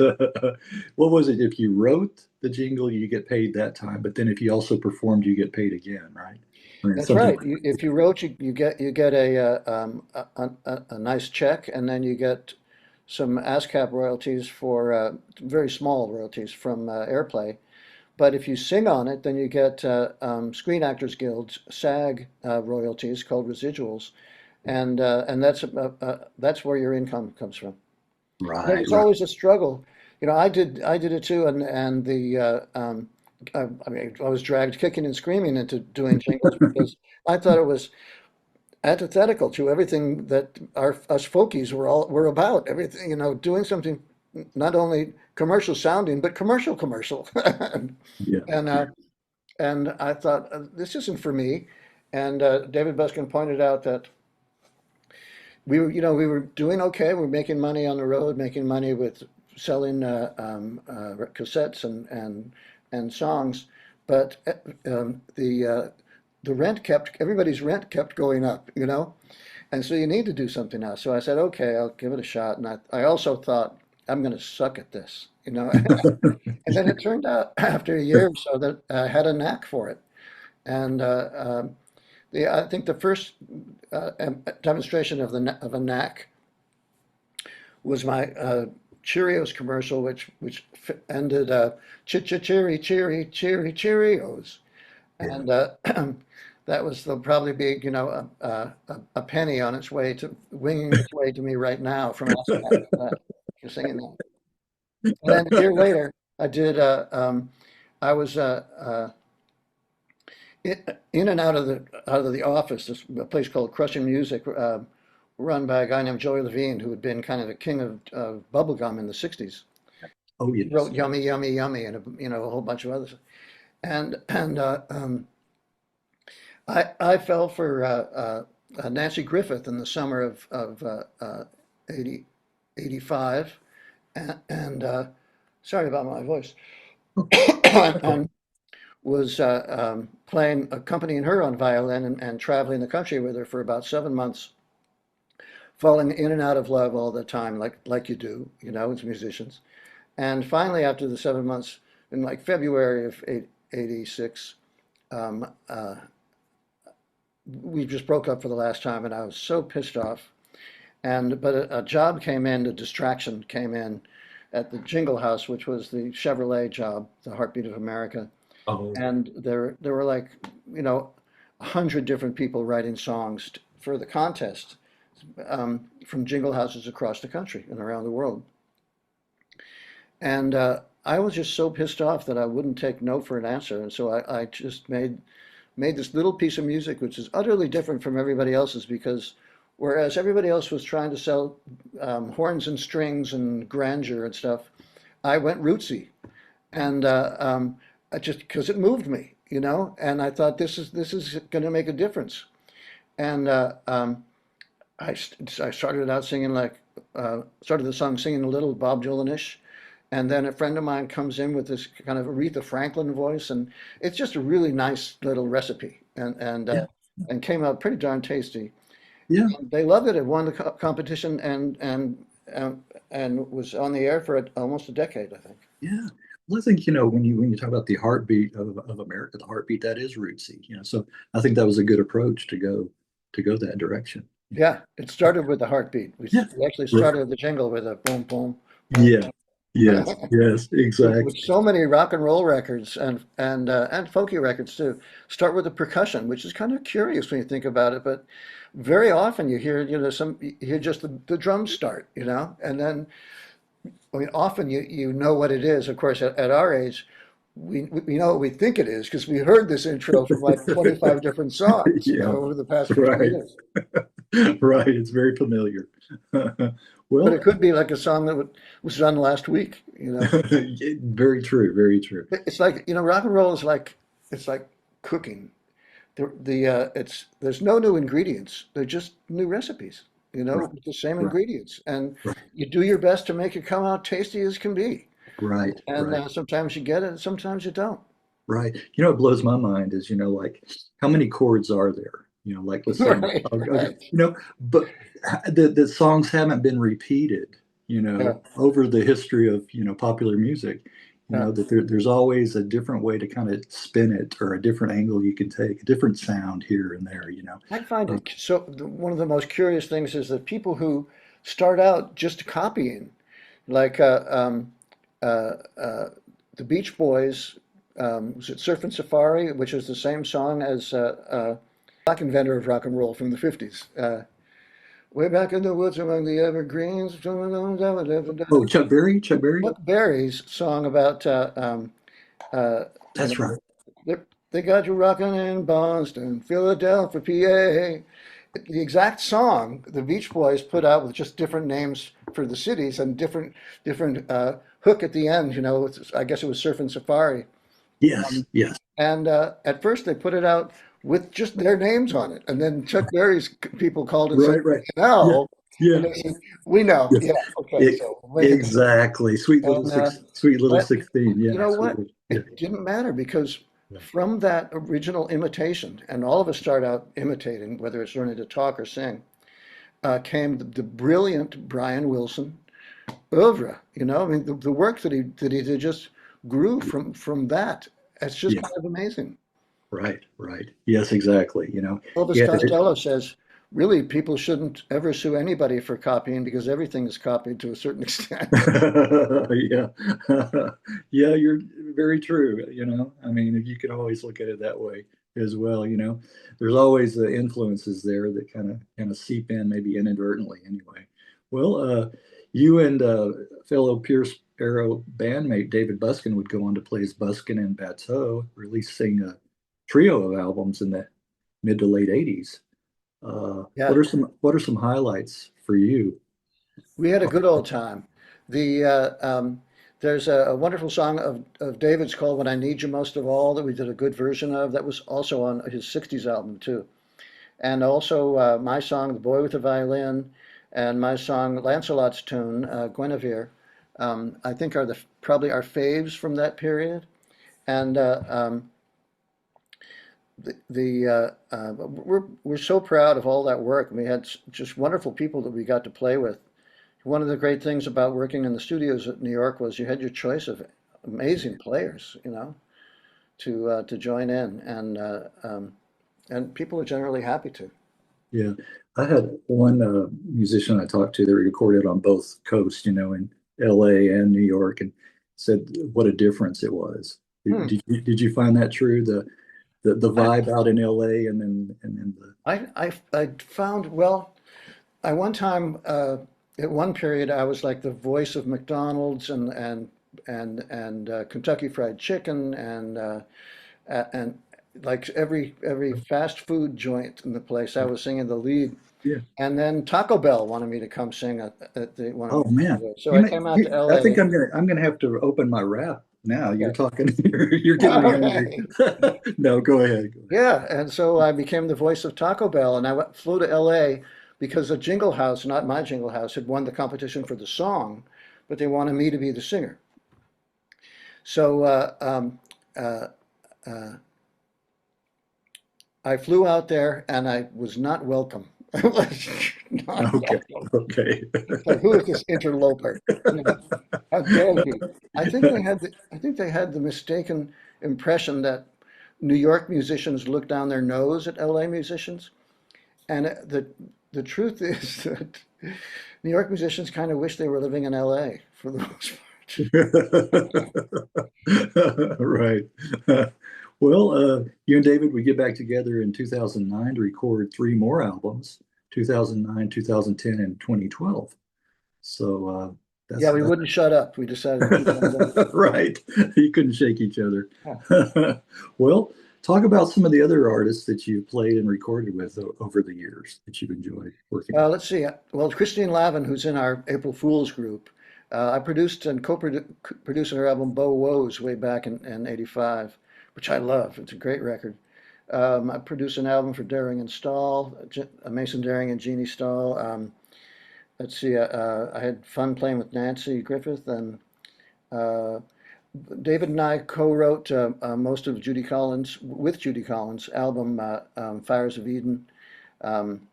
What was it? If you wrote the jingle, you get paid that time, but then if you also performed, you get paid again, right? I mean, that's something right. If you wrote, you get a nice check, and then you get some ASCAP royalties for very small royalties from airplay. But if you sing on it, then you get Screen Actors Guild SAG royalties called residuals, and that's where your income comes from. And it right, was right. always a struggle. You know, I did it too, and I mean, I was dragged kicking and screaming into doing jingles because I thought it was antithetical to everything that us folkies were about. Everything, doing something not only commercial sounding, but commercial. Yeah. And and I thought this isn't for me. And David Buskin pointed out that we were doing okay. We were making money on the road, making money with selling cassettes and songs, but the rent kept everybody's rent kept going up. And so you need to do something else. So I said, okay, I'll give it a shot. And I also thought I'm going to suck at this. And then it turned out after a year or so that I had a knack for it. And I think the first demonstration of a knack was my Cheerios commercial, which ended cheery Cheerios, Yeah. and that was there'll probably be a penny on its way to winging its way to me right now from ASCAP for singing that. And then a year later, I did. I was in and out of the office. This a place called Crushing Music, run by a guy named Joey Levine, who had been kind of the king of bubblegum in the '60s. Oh, He wrote yes. "Yummy, Yummy, Yummy" and a whole bunch of others. And I fell for Nancy Griffith in the summer of 80, 85, and sorry about my voice, and was accompanying her on violin and traveling the country with her for about 7 months, falling in and out of love all the time, like you do, as musicians. And finally, after the 7 months, in like February of '86, um, uh, we just broke up for the last time, and I was so pissed off. But a job came in, a distraction came in at the Jingle House, which was the Chevrolet job, the Heartbeat of America. Oh, And there were like, 100 different people writing songs for the contest, from jingle houses across the country and around the world. And I was just so pissed off that I wouldn't take no for an answer. And so I just made this little piece of music, which is utterly different from everybody else's, because whereas everybody else was trying to sell horns and strings and grandeur and stuff, I went rootsy. And I just because it moved me. And I thought this is going to make a difference. And I started out singing started the song singing a little Bob Dylan-ish, and then a friend of mine comes in with this kind of Aretha Franklin voice, and it's just a really nice little recipe, yeah. and came out pretty darn tasty. Yeah. And they loved it. It won the competition and was on the air for almost a decade, I think. Yeah. Well, I think, when you talk about the heartbeat of America, the heartbeat that is rootsy. So I think that was a good approach to go that direction. Yeah, it started with the heartbeat. We, Yeah. we actually Right. started the jingle with a boom, boom, boom, Yeah. Yes. Yes. with Exactly. so many rock and roll records and folky records too start with the percussion, which is kind of curious when you think about it. But very often you hear just the drums start, and then I mean often you know what it is. Of course, at our age, we know what we think it is because we heard this intro from like 25 different songs, Yeah. over the past 50 Right. years. Right. It's very familiar. But Well, it could be like a song that was done last week. very true. Very true. It's like, rock and roll is like it's like cooking. It's there's no new ingredients. They're just new recipes, Right. with the same Right. ingredients, and Right. you do your best to make it come out tasty as can be. Right. And Right. sometimes you get it, and sometimes you don't. Right. What blows my mind is, like how many chords are there? Like let's say, Right, okay, right. but the songs haven't been repeated, Yeah, over the history of, popular music, yeah. that there's always a different way to kind of spin it or a different angle you can take, a different sound here and there. I find Uh, it so. One of the most curious things is that people who start out just copying, like uh, uh, the Beach Boys, was it Surf and Safari, which is the same song as black inventor of rock and roll from the '50s. Way back in the woods among the evergreens. oh, Chuck Berry, Chuck Berry. Chuck Berry's song about Uh, you That's know, right. they got you rocking in Boston, Philadelphia, PA. The exact song the Beach Boys put out with just different names for the cities and different hook at the end. I guess it was Surf and Safari. Yes, yes. And at first they put it out with just their names on it, and then Chuck Berry's people called it something Right. Yeah, else, yeah, and they said, "We know, yeah. yeah, okay, E- so we'll make it." exactly. And Sweet little but 16. you Yeah, know sweet what? little, yeah. It didn't matter because Yeah. from that original imitation, and all of us start out imitating, whether it's learning to talk or sing, came the brilliant Brian Wilson oeuvre. I mean, the work that he did just grew from that. It's just Yeah, kind of amazing. right. Yes, exactly. Elvis Yeah, Costello says, really, people shouldn't ever sue anybody for copying because everything is copied to a certain extent. yeah, yeah, you're very true. I mean, you can always look at it that way as well. There's always the influences there that kind of seep in, maybe inadvertently anyway. Well, you and fellow Pierce Arrow bandmate David Buskin would go on to play as Buskin and Batteau, releasing a trio of albums in the mid to late '80s. What Yeah, are some highlights for you? we had a good old time. The There's a wonderful song of David's called "When I Need You Most of All" that we did a good version of. That was also on his '60s album too, and also my song "The Boy with the Violin" and my song Lancelot's Tune, Guinevere. I think are probably our faves from that period. And we're so proud of all that work. We had just wonderful people that we got to play with. One of the great things about working in the studios at New York was you had your choice of amazing players, to join in, and people are generally happy to. Yeah, I had one musician I talked to that recorded on both coasts, in LA and New York, and said what a difference it was. Hmm. Did you find that true? The I, vibe out in LA and then the I found, well, I one time at one period I was like the voice of McDonald's and Kentucky Fried Chicken and like every fast food joint in the place I was singing the lead. yeah. And then Taco Bell wanted me to come sing at one of Oh man, the, so I came out to I think LA. I'm gonna have to open my rap now. You're Okay. talking. You're getting me hungry. Okay. No, go ahead. Go ahead. Yeah, and so I became the voice of Taco Bell, and flew to LA because a Jingle House, not my Jingle House, had won the competition for the song, but they wanted me to be the singer. So uh, uh, I flew out there, and I was not welcome. I was not Okay, welcome. okay. Like, who is this interloper? How dare he? I think they had the mistaken impression that New York musicians look down their nose at LA musicians. And the truth is that New York musicians kind of wish they were living in LA for the most part. Right. Well, you and David would get back together in 2009 to record three more albums, 2009, 2010, and 2012. So Yeah, that's we that's wouldn't shut up. We decided to keep on going. right. You couldn't shake each other. Yeah. Well, talk about some of the other artists that you played and recorded with over the years that you've enjoyed working with. Let's see. Well, Christine Lavin, who's in our April Fools group, I produced and co-produced her album Bo Woes way back in '85, which I love. It's a great record. I produced an album for Daring and Stahl, Mason Daring and Jeannie Stahl. Let's see. I had fun playing with Nancy Griffith, and uh, David and I co-wrote most of Judy Collins with Judy Collins' album Fires of Eden. Um,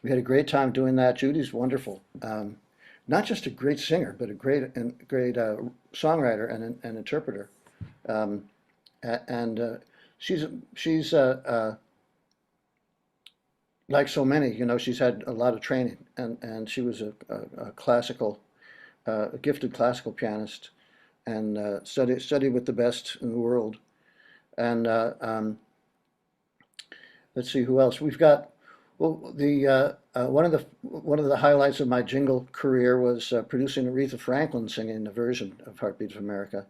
we had a great time doing that. Judy's wonderful. Not just a great singer, but a great songwriter and interpreter. Um, and she's like so many, she's had a lot of training, and she was a a gifted classical pianist, and studied with the best in the world. And let's see who else we've got. Well, the one of the highlights of my jingle career was producing Aretha Franklin singing a version of "Heartbeat of America."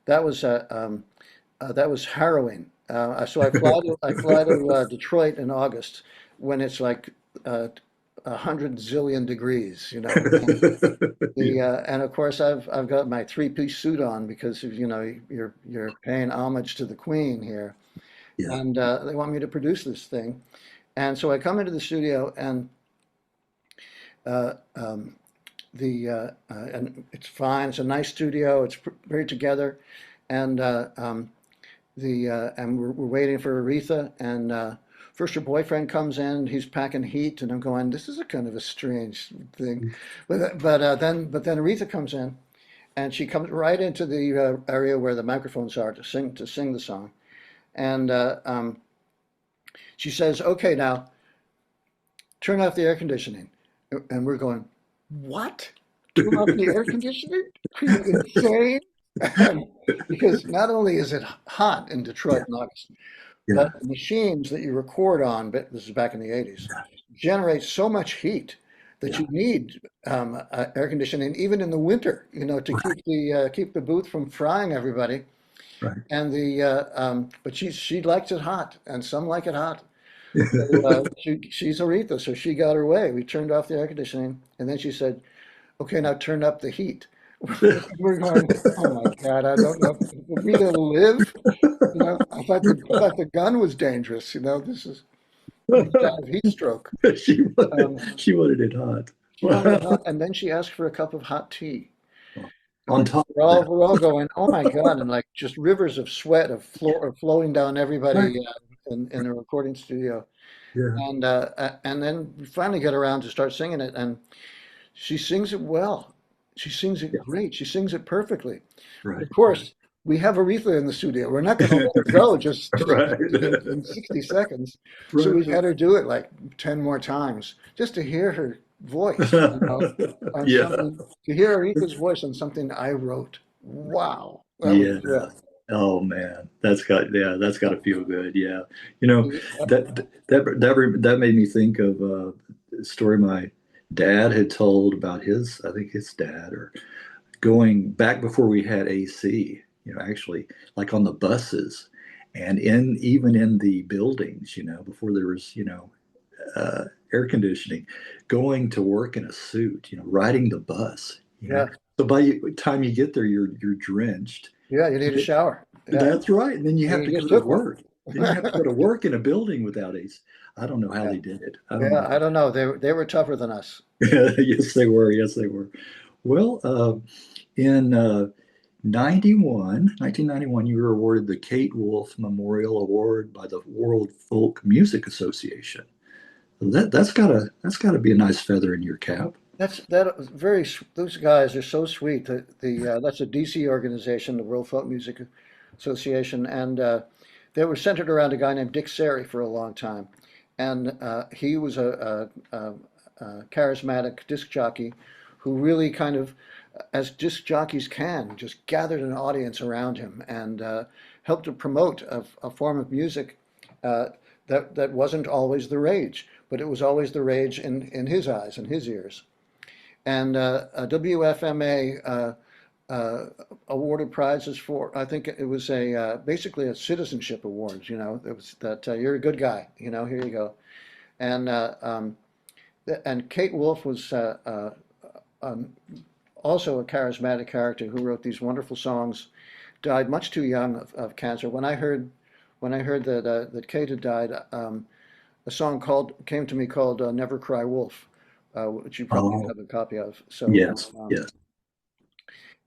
that was harrowing. So I fly to Detroit in August when it's like 100 zillion degrees, Yeah. and of course I've got my three-piece suit on because you're paying homage to the Queen here, Yeah. and they want me to produce this thing, and so I come into the studio uh, um, and it's fine. It's a nice studio. It's very together, and we're waiting for Aretha, and first her boyfriend comes in. He's packing heat, and I'm going, this is a kind of a strange thing, but then Aretha comes in, and she comes right into the area where the microphones are to sing the song, and she says, "Okay, now turn off the air conditioning," and we're going, "What? Turn off the air conditioning? Are you insane?" Because not only is it hot in Detroit Yeah. in August, Yeah. but the machines that you record on, but this is back in the 80s, generate so much heat that Yeah. you need air conditioning even in the winter, to Right. keep the booth from frying everybody. Right. And but she likes it hot, and some like it hot. So, she's Aretha, so she got her way. We turned off the air conditioning, and then she said, "Okay, now turn up the heat." We're going, "Oh my God, I don't know if we to live." I thought the gun was dangerous. This is we die of heat stroke. She wanted, Um, she wanted it hot. she wanted it hot, and then she asked for a cup of hot tea. And On we're, top we're of all that. we're all going, "Oh my God!" And like just rivers of sweat are flowing down Right. everybody in the recording studio. Yeah. And then we finally get around to start singing it, and she sings it well. She sings it Yeah. great. She sings it perfectly. But Right. of course, we have Aretha in the studio. We're not going to let her go just Right. in 60 seconds. So Right. we had her do it like 10 more times just to hear her voice, on Yeah. something, to hear Aretha's voice on something I wrote. Wow. That was Yeah. thrill. Oh man, that's got to feel good. Yeah. You know, that made me think of a story my dad had told about I think his dad, or going back before we had AC, actually like on the buses and even in the buildings, before there was, air conditioning, going to work in a suit, riding the bus, Yeah. So by the time you get there, you're drenched. Yeah. You need a shower. Yeah. That's right. And then you have You to go just to took one. work. Then you have to go to work in a building without AC. I don't know how Yeah. they did it. I don't Yeah. know. I don't know. They were tougher than us. Yes, they were. Yes, they were. Well, in 1991, you were awarded the Kate Wolf Memorial Award by the World Folk Music Association. That's gotta be a nice feather in your cap. Those guys are so sweet. That's a DC organization, the World Folk Music Association, and they were centered around a guy named Dick Seri for a long time, and he was a charismatic disc jockey who really kind of, as disc jockeys can, just gathered an audience around him and helped to promote a form of music uh, that wasn't always the rage, but it was always the rage in his eyes and his ears. And WFMA awarded prizes for, I think it was basically a citizenship award. It was that you're a good guy. Here you go. And Kate Wolf was um, also a charismatic character who wrote these wonderful songs. Died much too young of cancer. When I heard that Kate had died, a song came to me called "Never Cry Wolf," which you probably Oh, have a copy of. So, yes, yes.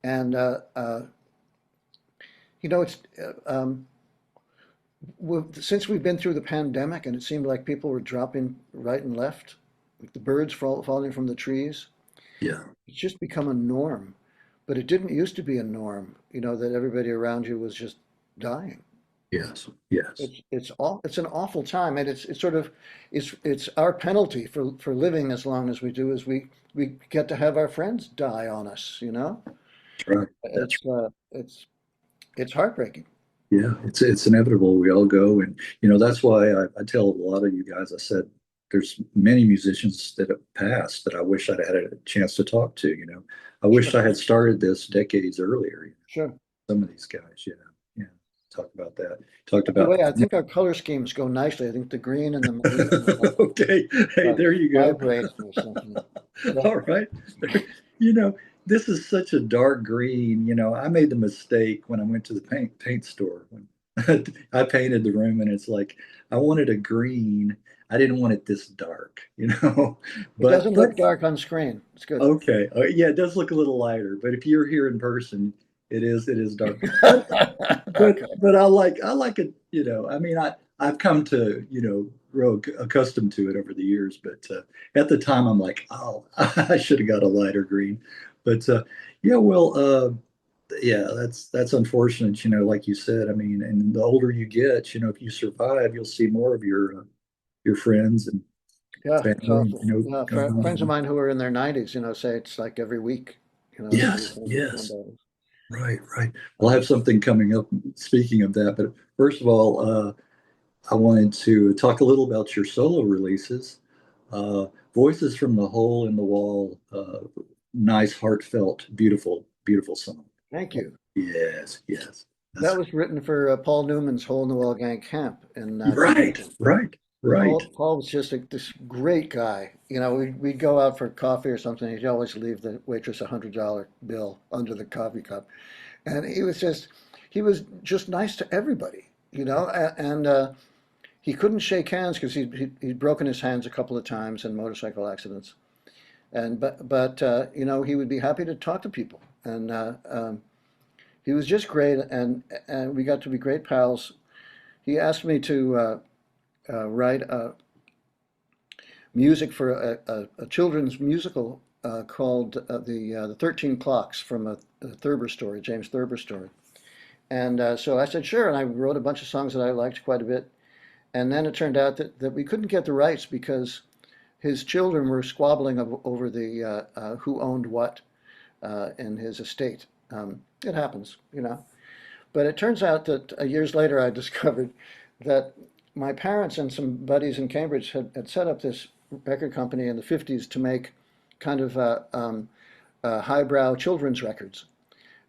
and it's since we've been through the pandemic, and it seemed like people were dropping right and left, like the birds falling from the trees. Yeah. It's just become a norm, but it didn't used to be a norm. That everybody around you was just dying. Yes. Yes. It's an awful time, and it's sort of it's our penalty for living as long as we do, is we get to have our friends die on us. That's right. That's It's it's heartbreaking. Yeah, it's inevitable. We all go, and that's why I tell a lot of you guys. I said there's many musicians that have passed that I wish I'd had a chance to talk to. I Sure, wish I had started this decades earlier. sure. some of these guys. Yeah, yeah. Talk about that. Talked By the about. way, I think our color schemes go nicely. I think the green and the maroon Okay. Hey, there you go. vibrate or something. Yeah. All right. You know, this is such a dark green. I made the mistake when I went to the paint store when I painted the room, and it's like I wanted a green. I didn't want it this dark, It doesn't but look dark on screen. It's good. okay. Yeah, it does look a little lighter, but if you're here in person, it is dark. But Okay. but I like it. I mean, I've come to grow accustomed to it over the years. But at the time, I'm like, oh, I should have got a lighter green. But yeah, well, yeah, that's unfortunate. Like you said. I mean, and the older you get, if you survive, you'll see more of your friends and Yeah, it's family. awful. Yeah, Going friends of on. mine who are in their 90s, say it's like every week, Yes, one yes. day. Right, right. Well, I have something coming up. Speaking of that, but first of all, I wanted to talk a little about your solo releases. Voices from the Hole in the Wall, nice, heartfelt, beautiful, beautiful song. Thank you. Yes, yes. That That's was written for Paul Newman's Hole in the Wall Gang camp in right, Compton. right, right. Paul was just this great guy. We'd go out for coffee or something. He'd always leave the waitress $100 bill under the coffee cup. And he was just nice to everybody, and he couldn't shake hands because he'd broken his hands a couple of times in motorcycle accidents. But he would be happy to talk to people. And he was just great. And we got to be great pals. He asked me to write music for a children's musical called the 13 Clocks from a Thurber story, James Thurber story. And so I said, sure. And I wrote a bunch of songs that I liked quite a bit. And then it turned out that we couldn't get the rights because his children were squabbling over the who owned what in his estate. It happens. But it turns out that years later I discovered that my parents and some buddies in Cambridge had set up this record company in the 50s to make kind of highbrow children's records.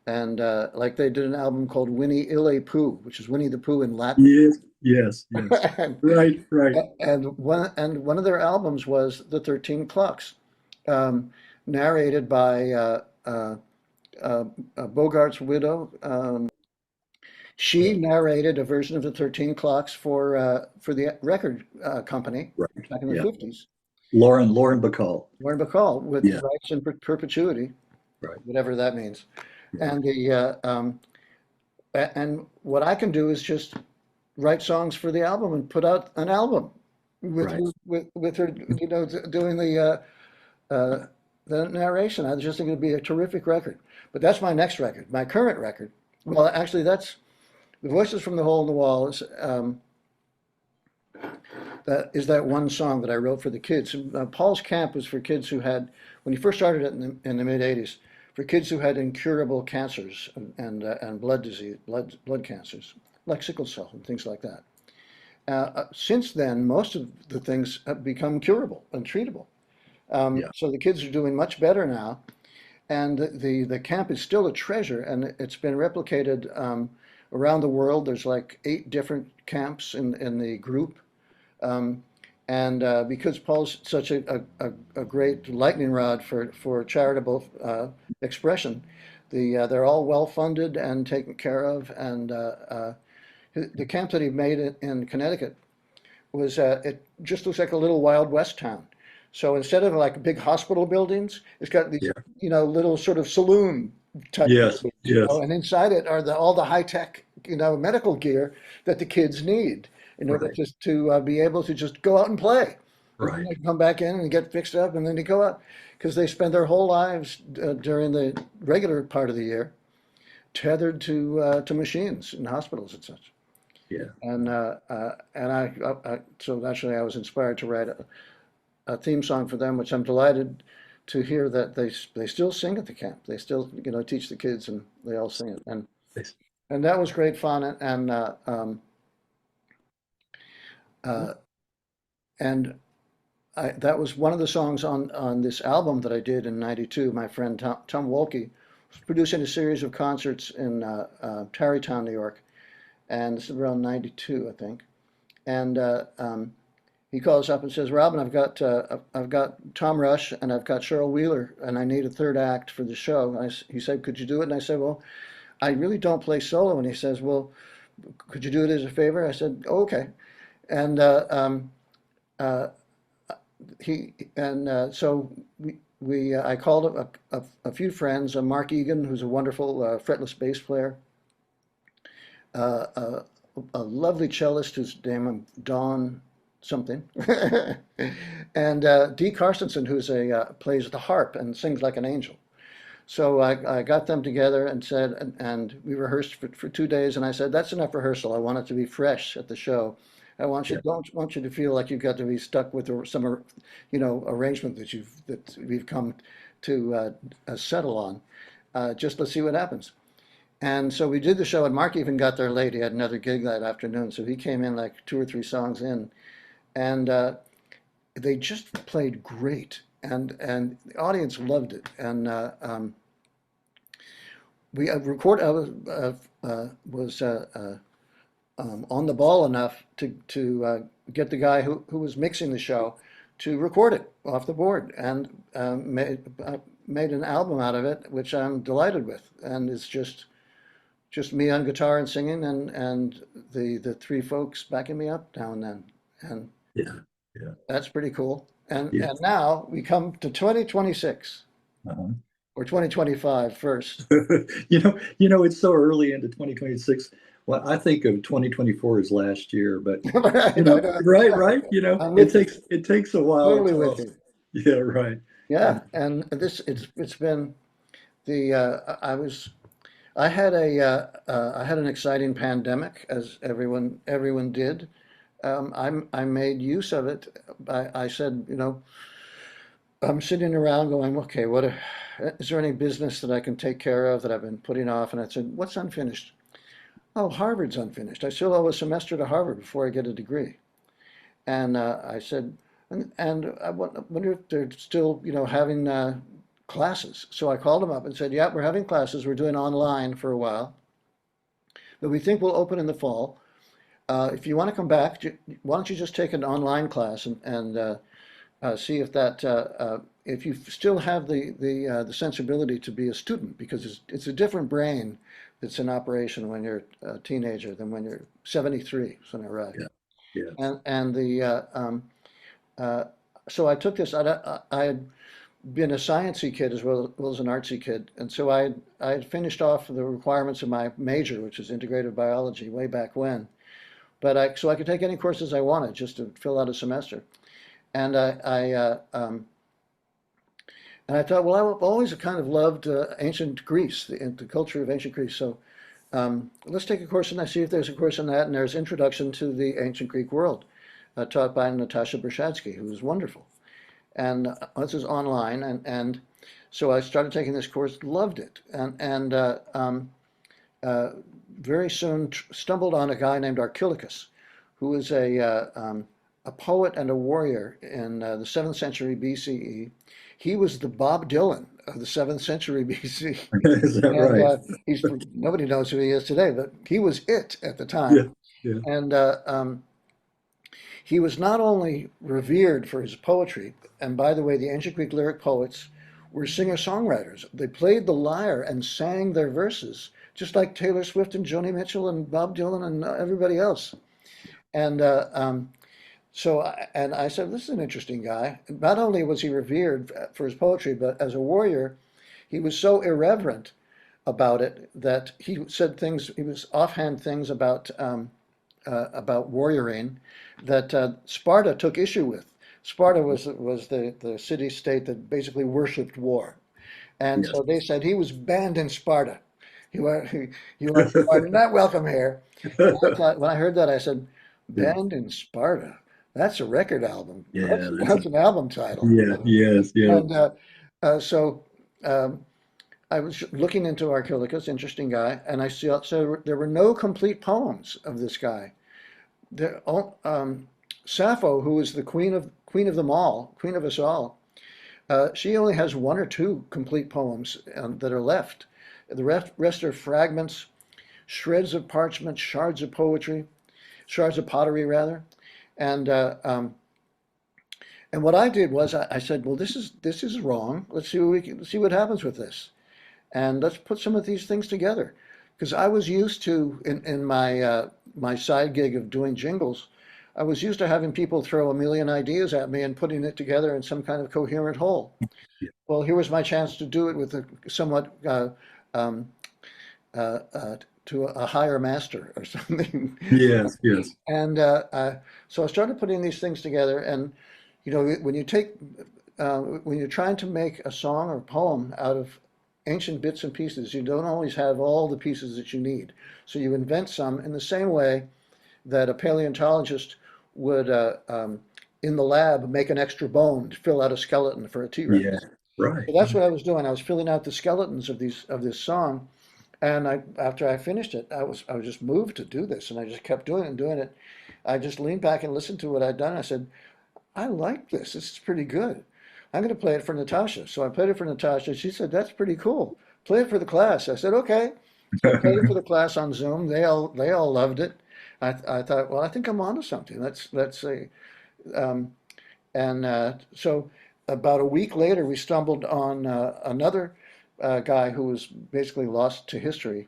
And like they did an album called Winnie Ille Pooh, which is Winnie the Pooh in Latin. Yes, yes, yes. and, Right, right. and one of their albums was The 13 Clocks, narrated by Bogart's widow. She narrated a version of The 13 Clocks for the record company Right. back in the Yeah. 50s. Lauren Bacall. Lauren Bacall with Yeah, rights in perpetuity, right. whatever that means. Yeah. And and what I can do is just write songs for the album and put out an album with Right. with her, doing the narration. I just think it'd be a terrific record. But that's my next record, my current record. Well, actually, that's the Voices from the Hole in the Wall that one song that I wrote for the kids. Paul's Camp was for kids who had, when he first started it in the mid '80s, for kids who had incurable cancers and blood disease, blood cancers, like sickle cell and things like that. Since then, most of the things have become curable and treatable. Yeah. So the kids are doing much better now, and the camp is still a treasure, and it's been replicated around the world. There's like 8 different camps in the group. Um, and because Paul's such a great lightning rod for charitable expression, they're all well funded and taken care of. And the camp that he made in Connecticut it just looks like a little Wild West town. So instead of like big hospital buildings, it's got these Yeah. little sort of saloon type Yes, buildings, yes. and inside it are all the high tech medical gear that the kids need in order Right, to be able to just go out and play. And then right. they come back in and get fixed up, and then they go out because they spend their whole lives during the regular part of the year tethered to machines in hospitals and such. Yeah. And so naturally I was inspired to write a theme song for them, which I'm delighted to hear that they still sing at the camp. They still teach the kids, and they all sing it, Yes. and that was great fun. Uh, and that was one of the songs on this album that I did in '92. My friend Tom Wolke, producing a series of concerts in Tarrytown, New York, and this is around '92, I think. And he calls up and says, "Robin, I've got Tom Rush and I've got Cheryl Wheeler, and I need a third act for the show." He said, "Could you do it?" And I said, "Well, I really don't play solo." And he says, "Well, could you do it as a favor?" I said, "Oh, okay." And uh, so I called a few friends, Mark Egan, who's a wonderful fretless bass player, a, a lovely cellist whose name Don something, and Dee Carstensen, who's plays the harp and sings like an angel. So I got them together and said, and we rehearsed for 2 days. And I said, "That's enough rehearsal. I want it to be fresh at the show. I Yeah. don't want you to feel like you've got to be stuck with some, arrangement that we've come to settle on. Just let's see what happens." And so we did the show, and Mark even got there late. He had another gig that afternoon, so he came in like two or three songs in, and they just played great, and the audience loved it. And we record was on the ball enough to get the guy who was mixing the show to record it off the board, and made an album out of it, which I'm delighted with. And it's just me on guitar and singing, and the three folks backing me up now and then, and Yeah. Yeah. that's pretty cool. Yeah. And now we come to 2026 Uh-huh. or 2025 first. It's so early into 2026. Well, I think of 2024 as last year, but Right, I know. right. I'm It with you, takes a while totally until, with you. yeah, right. And Yeah, and it's been the I had an exciting pandemic, as everyone did. I made use of it. I said, I'm sitting around going, okay, is there any business that I can take care of that I've been putting off? And I said, what's unfinished? Oh, Harvard's unfinished. I still owe a semester to Harvard before I get a degree. And I said, and I wonder if they're still, having classes. So I called them up and said, yeah, we're having classes. We're doing online for a while, but we think we'll open in the fall. If you want to come back, why don't you just take an online class and see if you still have the sensibility to be a student, because it's a different brain that's in operation when you're a teenager than when you're 73, is when I arrived. yeah, yeah. And uh, so I took this. I had been a sciencey kid as well as an artsy kid, and so I had finished off the requirements of my major, which is integrated biology, way back when. But so I could take any courses I wanted just to fill out a semester. And I thought, well, I've always kind of loved ancient Greece, the culture of ancient Greece. So let's take a course, and I see if there's a course in that. And there's Introduction to the Ancient Greek World, taught by Natasha Bershadsky, who is wonderful. And this is online, and so I started taking this course, loved it, and very soon stumbled on a guy named Archilochus, who was a poet and a warrior in the 7th century BCE. He was the Bob Dylan of the 7th century BC. Is that And right? nobody knows who he is today, but he was it at the Yeah, time. yeah, And he was not only revered for his poetry, and by the way, the ancient Greek lyric poets were singer-songwriters. They played the lyre and sang their verses, just like Taylor Swift and Joni Mitchell and Bob Dylan and everybody else. And and I said, this is an interesting guy. Not only was he revered for his poetry, but as a warrior, he was so irreverent about it that he said things. He was offhand things about warrioring that Sparta took issue with. Sparta was the city state that basically worshipped war, and yes. so they said he was banned in Sparta. You are not welcome here. And I thought, when I heard that, I said, Yeah, banned in Sparta. That's a record album. yeah, That's an album title. yeah, yes, yes. And so I was looking into Archilochus, interesting guy, and I saw so there were no complete poems of this guy. There, Sappho, who is the queen of them all, queen of us all, she only has one or two complete poems that are left. The rest are fragments, shreds of parchment, shards of poetry, shards of pottery rather. And and what I did was I said, well, this is wrong. Let's see see what happens with this, and let's put some of these things together. Because I was used to in my my side gig of doing jingles, I was used to having people throw a million ideas at me and putting it together in some kind of coherent whole. Yeah. Well, here was my chance to do it with a somewhat um, to a higher master or something. Yes, yes. And so I started putting these things together. And when you take when you're trying to make a song or poem out of ancient bits and pieces, you don't always have all the pieces that you need. So you invent some in the same way that a paleontologist would, in the lab, make an extra bone to fill out a skeleton for a T-Rex. Yeah, right. So that's what I was doing. I was filling out the skeletons of this song, and after I finished it, I was just moved to do this, and I just kept doing it and doing it. I just leaned back and listened to what I'd done. I said, I like this. This is pretty good. I'm going to play it for Natasha. So I played it for Natasha. She said, that's pretty cool. Play it for the class. I said, okay. So I played it for the class on Zoom. They all loved it. I thought, well, I think I'm onto something. Let's see. Um, and so about a week later, we stumbled on another guy who was basically lost to history,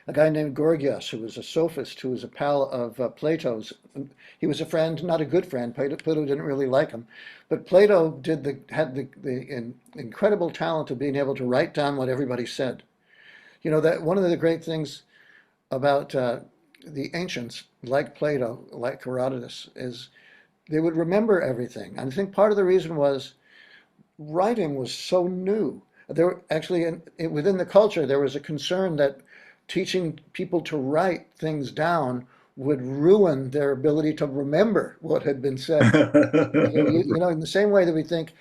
a guy named Gorgias, who was a sophist, who was a pal of Plato's. He was a friend, not a good friend. Plato didn't really like him, but Plato had the incredible talent of being able to write down what everybody said. That one of the great things about the ancients, like Plato, like Herodotus, is they would remember everything. And I think part of the reason was writing was so new. There were actually within the culture there was a concern that teaching people to write things down would ruin their ability to remember what had been said. In the same way that we think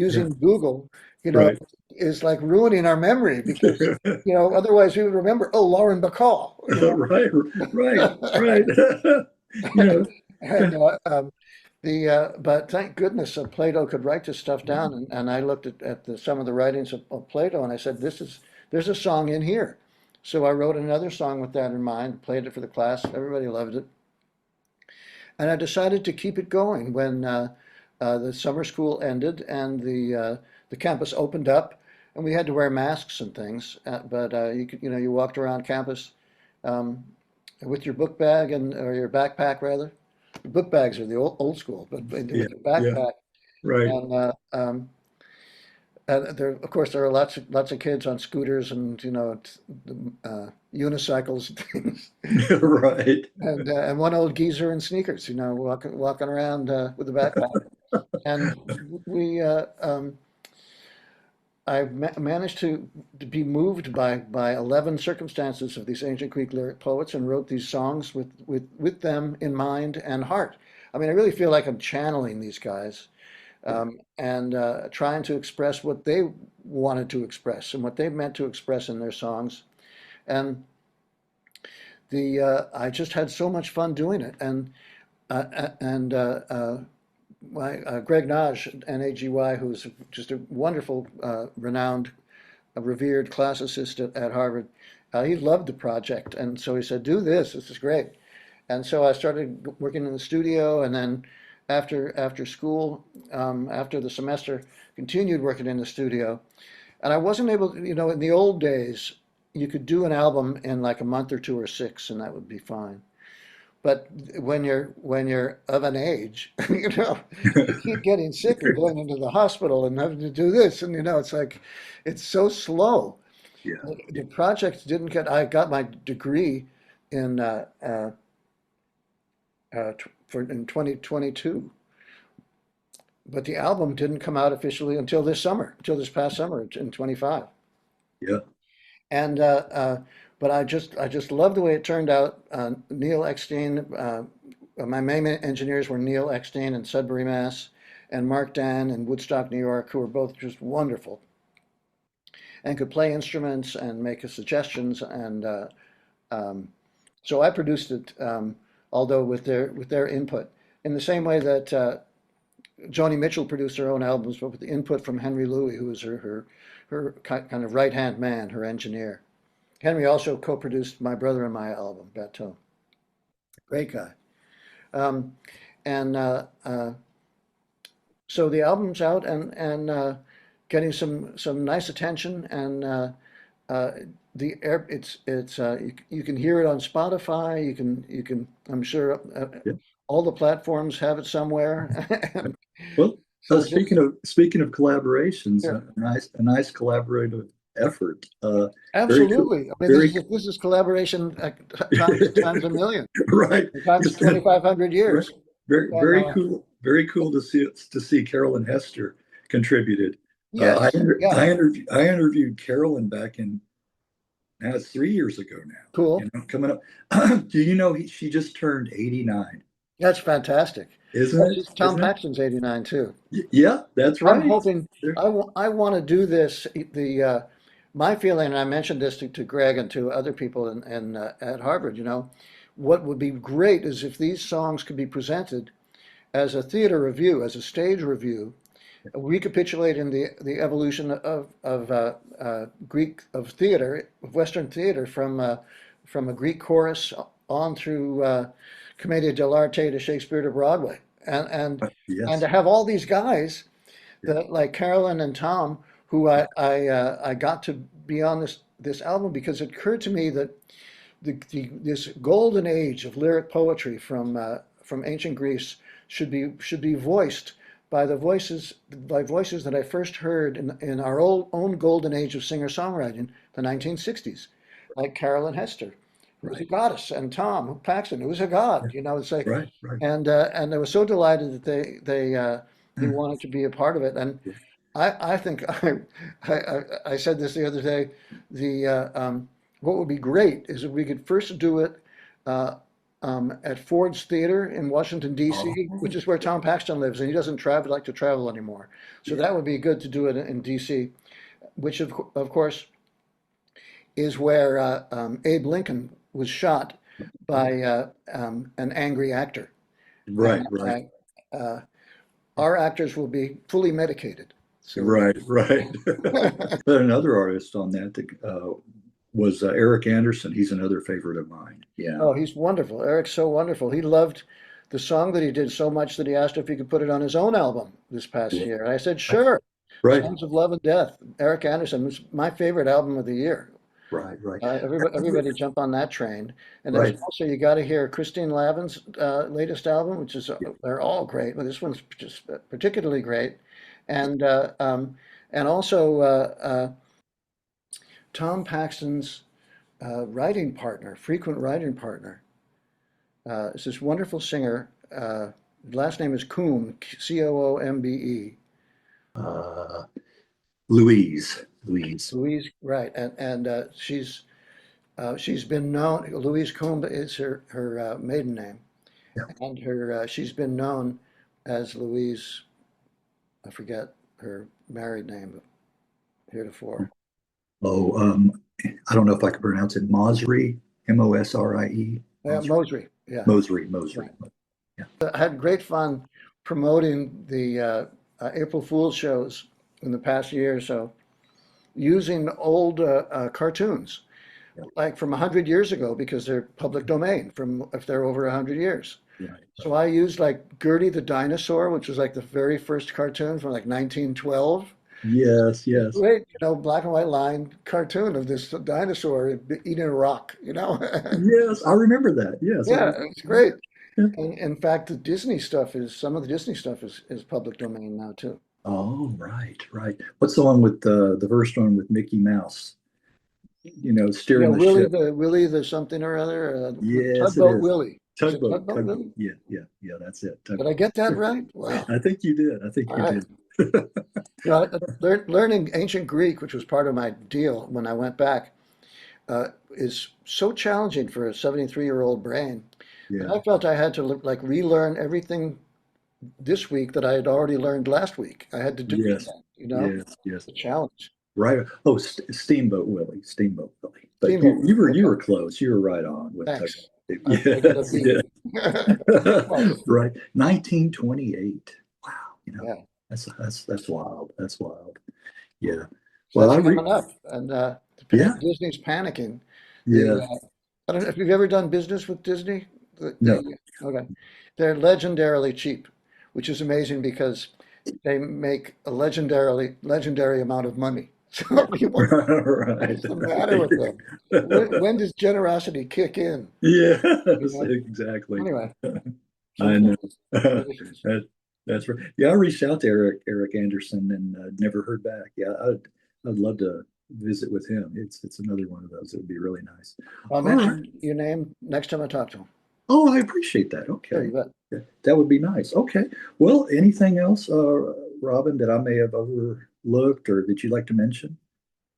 Yeah, using Google, right. is like ruining our memory because, otherwise we would remember, oh, Lauren Bacall, Right, right, right. Yeah. and but thank goodness Plato could write this stuff down, and I looked at some of the writings of Plato, and I said, there's a song in here. So I wrote another song with that in mind, played it for the class. Everybody loved it. And I decided to keep it going when the summer school ended and the campus opened up, and we had to wear masks and things. But you walked around campus um, with your book bag or your backpack rather. Book bags are the old school, but with Yeah, your yeah, backpack. right. And of course, there are lots of kids on scooters and unicycles and things, Right. and one old geezer in sneakers, walking around with a backpack. And we, I managed to be moved by 11 circumstances of these ancient Greek lyric poets and wrote these songs with them in mind and heart. I mean, I really feel like I'm channeling these guys and trying to express what they wanted to express and what they meant to express in their songs. And I just had so much fun doing it. And Greg Nagy, Nagy, who's just a wonderful, renowned, revered classicist at Harvard, he loved the project, and so he said, "Do this. This is great." And so I started working in the studio, and then after school, after the semester, continued working in the studio. And I wasn't able to, in the old days, you could do an album in like a month or two or six, and that would be fine. But when you're of an age, you keep getting sick and going into the hospital and having to do this, and it's like it's so slow. Yeah, The project didn't get. I got my degree in in 2022, but the album didn't come out officially until this past summer in 25. yeah. And but I just love the way it turned out. Neil Eckstein, my main engineers were Neil Eckstein in Sudbury, Mass, and Mark Dan in Woodstock, New York, who were both just wonderful and could play instruments and make suggestions. And um, so I produced it, although with their input, in the same way that Joni Mitchell produced her own albums, but with the input from Henry Louis, who was her her kind of right-hand man, her engineer. Henry also co-produced my brother and my album, Batteaux. Great guy. Um, and so the album's out and getting some nice attention, and uh, you can hear it on Spotify. You can I'm sure Yeah. all the platforms have it somewhere. And Well, so just speaking of collaborations, yeah, a nice collaborative effort. Very cool. absolutely. I mean, Very this is collaboration times a million, right. times 2,500 Right. years. And Very cool. Very cool to see Carolyn Hester contributed. yes, yeah, I interviewed Carolyn back in now it's 3 years ago now. cool. Coming up. Do you know she just turned 89? That's fantastic. Isn't it? Tom Isn't it? Paxton's 89 too. Yeah, that's I'm right. hoping I want to do this. My feeling, and I mentioned this to Greg and to other people at Harvard. What would be great is if these songs could be presented as a theater review, as a stage review, recapitulating the evolution of Greek theater, of Western theater from a Greek chorus on through Commedia dell'arte to Shakespeare to Broadway, and Yes. to have all these guys Yeah. that like Carolyn and Tom, who I got to be on this album because it occurred to me that this golden age of lyric poetry from ancient Greece should be voiced by voices that I first heard in our own golden age of singer-songwriting, the 1960s, like Carolyn Hester, who was a Right. goddess, and Tom Paxton, who was a god. It's like, Right. Right. and I was so delighted that they wanted to be a part of it. And Yeah. I think I said this the other day. What would be great is if we could first do it uh, at Ford's Theater in Washington, D.C., which Oh, is where Tom Paxton lives, and he doesn't like to travel anymore. So yeah. that would be good to do it in D.C., which of course is where Abe Lincoln was shot by an angry actor. Right. And Right. our actors will be fully medicated. So, Right. Right. But another artist on that was Eric Anderson. He's another favorite of mine. Yeah. oh, he's wonderful. Eric's so wonderful. He loved the song that he did so much that he asked if he could put it on his own album this past Yeah. year. And I said, sure. Right. Songs of Love and Death. Eric Anderson was my favorite album of the year. Right. Right. Everybody jump on that train. And there's Right. also, you got to hear Christine Lavin's latest album, which is, Yeah. they're all great, but this one's just particularly great. And, uh, um, and also Tom Paxton's frequent writing partner, is this wonderful singer. Last name is Coombe, Coombe. Uh, Louise. Louise. Louise, right, and she's been known. Louise Coombe is her maiden name, Yeah. and she's been known as Louise. I forget her married name heretofore. Oh, I don't know if I can pronounce it. Mosrie. Mosrie. Mosry, yeah. Mosrie. Right. Yeah. I had great fun promoting the April Fool's shows in the past year or so, using old cartoons, Yeah. like from 100 years ago, because they're public domain from if they're over 100 years. Right. So I used like Gertie the dinosaur, which was like the very first cartoon from like 1912. Yes. Yes. Great, black and white line cartoon of this dinosaur eating a rock. Yes. I remember that. Yes. Yeah, it's great. Yeah. And in fact, some of the Disney stuff is public domain now too. Oh, right. Right. What's the one with the first one with Mickey Mouse? Yeah, Steering the ship. Willie the something or other, Yes, it Tugboat is. Willie. Is it Tugboat. Tugboat Tugboat. Willie? Yeah. Yeah. Yeah. That's it. Did I Tugboat. get that right? Wow. I think you did. I think All you right. did. Learning ancient Greek, which was part of my deal when I went back, is so challenging for a 73-year-old brain. But Yeah. I felt I had to like relearn everything this week that I had already learned last week. I had to do it Yes. again, Yes. Yes. it's a challenge. Right. Oh, Steamboat Willie. Steamboat Willie. But Steamboat. you were Okay, close. You were right on with thanks. Tugboat. I get a Yes. B. Yeah. Well, Right. 1928. Wow. yeah. That's wild. That's wild. Yeah. So Well, that's coming up, and yeah, Disney's panicking. The yeah, I don't know if you've ever done business with Disney. no. Okay, they're legendarily cheap, which is amazing because they make a legendary amount of money. So people, Right. what's the matter with them? When does generosity kick in? Yes, You know? exactly. Anyway, I something know. ridiculous. That's right. Yeah, I reached out to Eric Anderson and never heard back. Yeah, I'd love to visit with him. It's another one of those. It would be really nice. I'll All right. mention your name next time I talk to him. Oh, I appreciate that. Sure, Okay. you bet. Yeah, that would be nice. Okay. Well, anything else, Robin, that I may have overlooked or that you'd like to mention?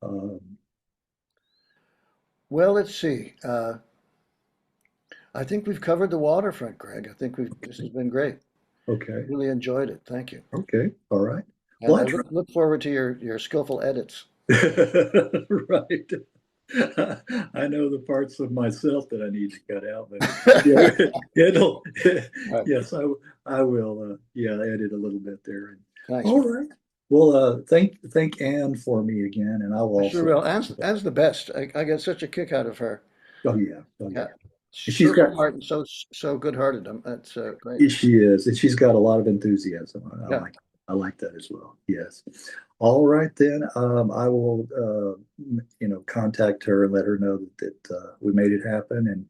Um, Well, let's see. I think we've covered the waterfront, Greg. I think this has been great. okay. Really enjoyed it. Thank you. Okay. All right. And Well, I I try. look forward to your skillful edits. Right. I know the parts of myself that I need to cut out, but yeah, it'll, All right. yes, I will, yeah, edit a little bit there. Thanks, All man. right. Well, thank Anne for me again, and I will I sure also, will. Anne's the best. I get such a kick out of her. oh yeah, oh Yeah. yeah. She's So got, smart and so good-hearted. That's great. she is, and she's got a lot of enthusiasm. Yeah. I like that as well. Yes. All right then. I will, contact her and let her know that we made it happen, and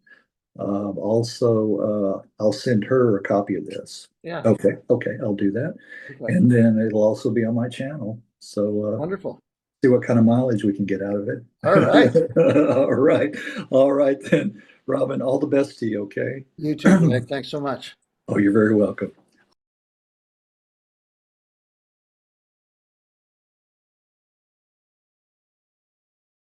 also I'll send her a copy of this. Yeah. Okay. Okay. I'll do that, Okay. and then it'll also be on my channel. So Wonderful. see what kind of mileage we can get out of All right. it. All right. All right then, Robin. All the best to you. Okay. You too, Greg. Thanks so much. Oh, you're very welcome.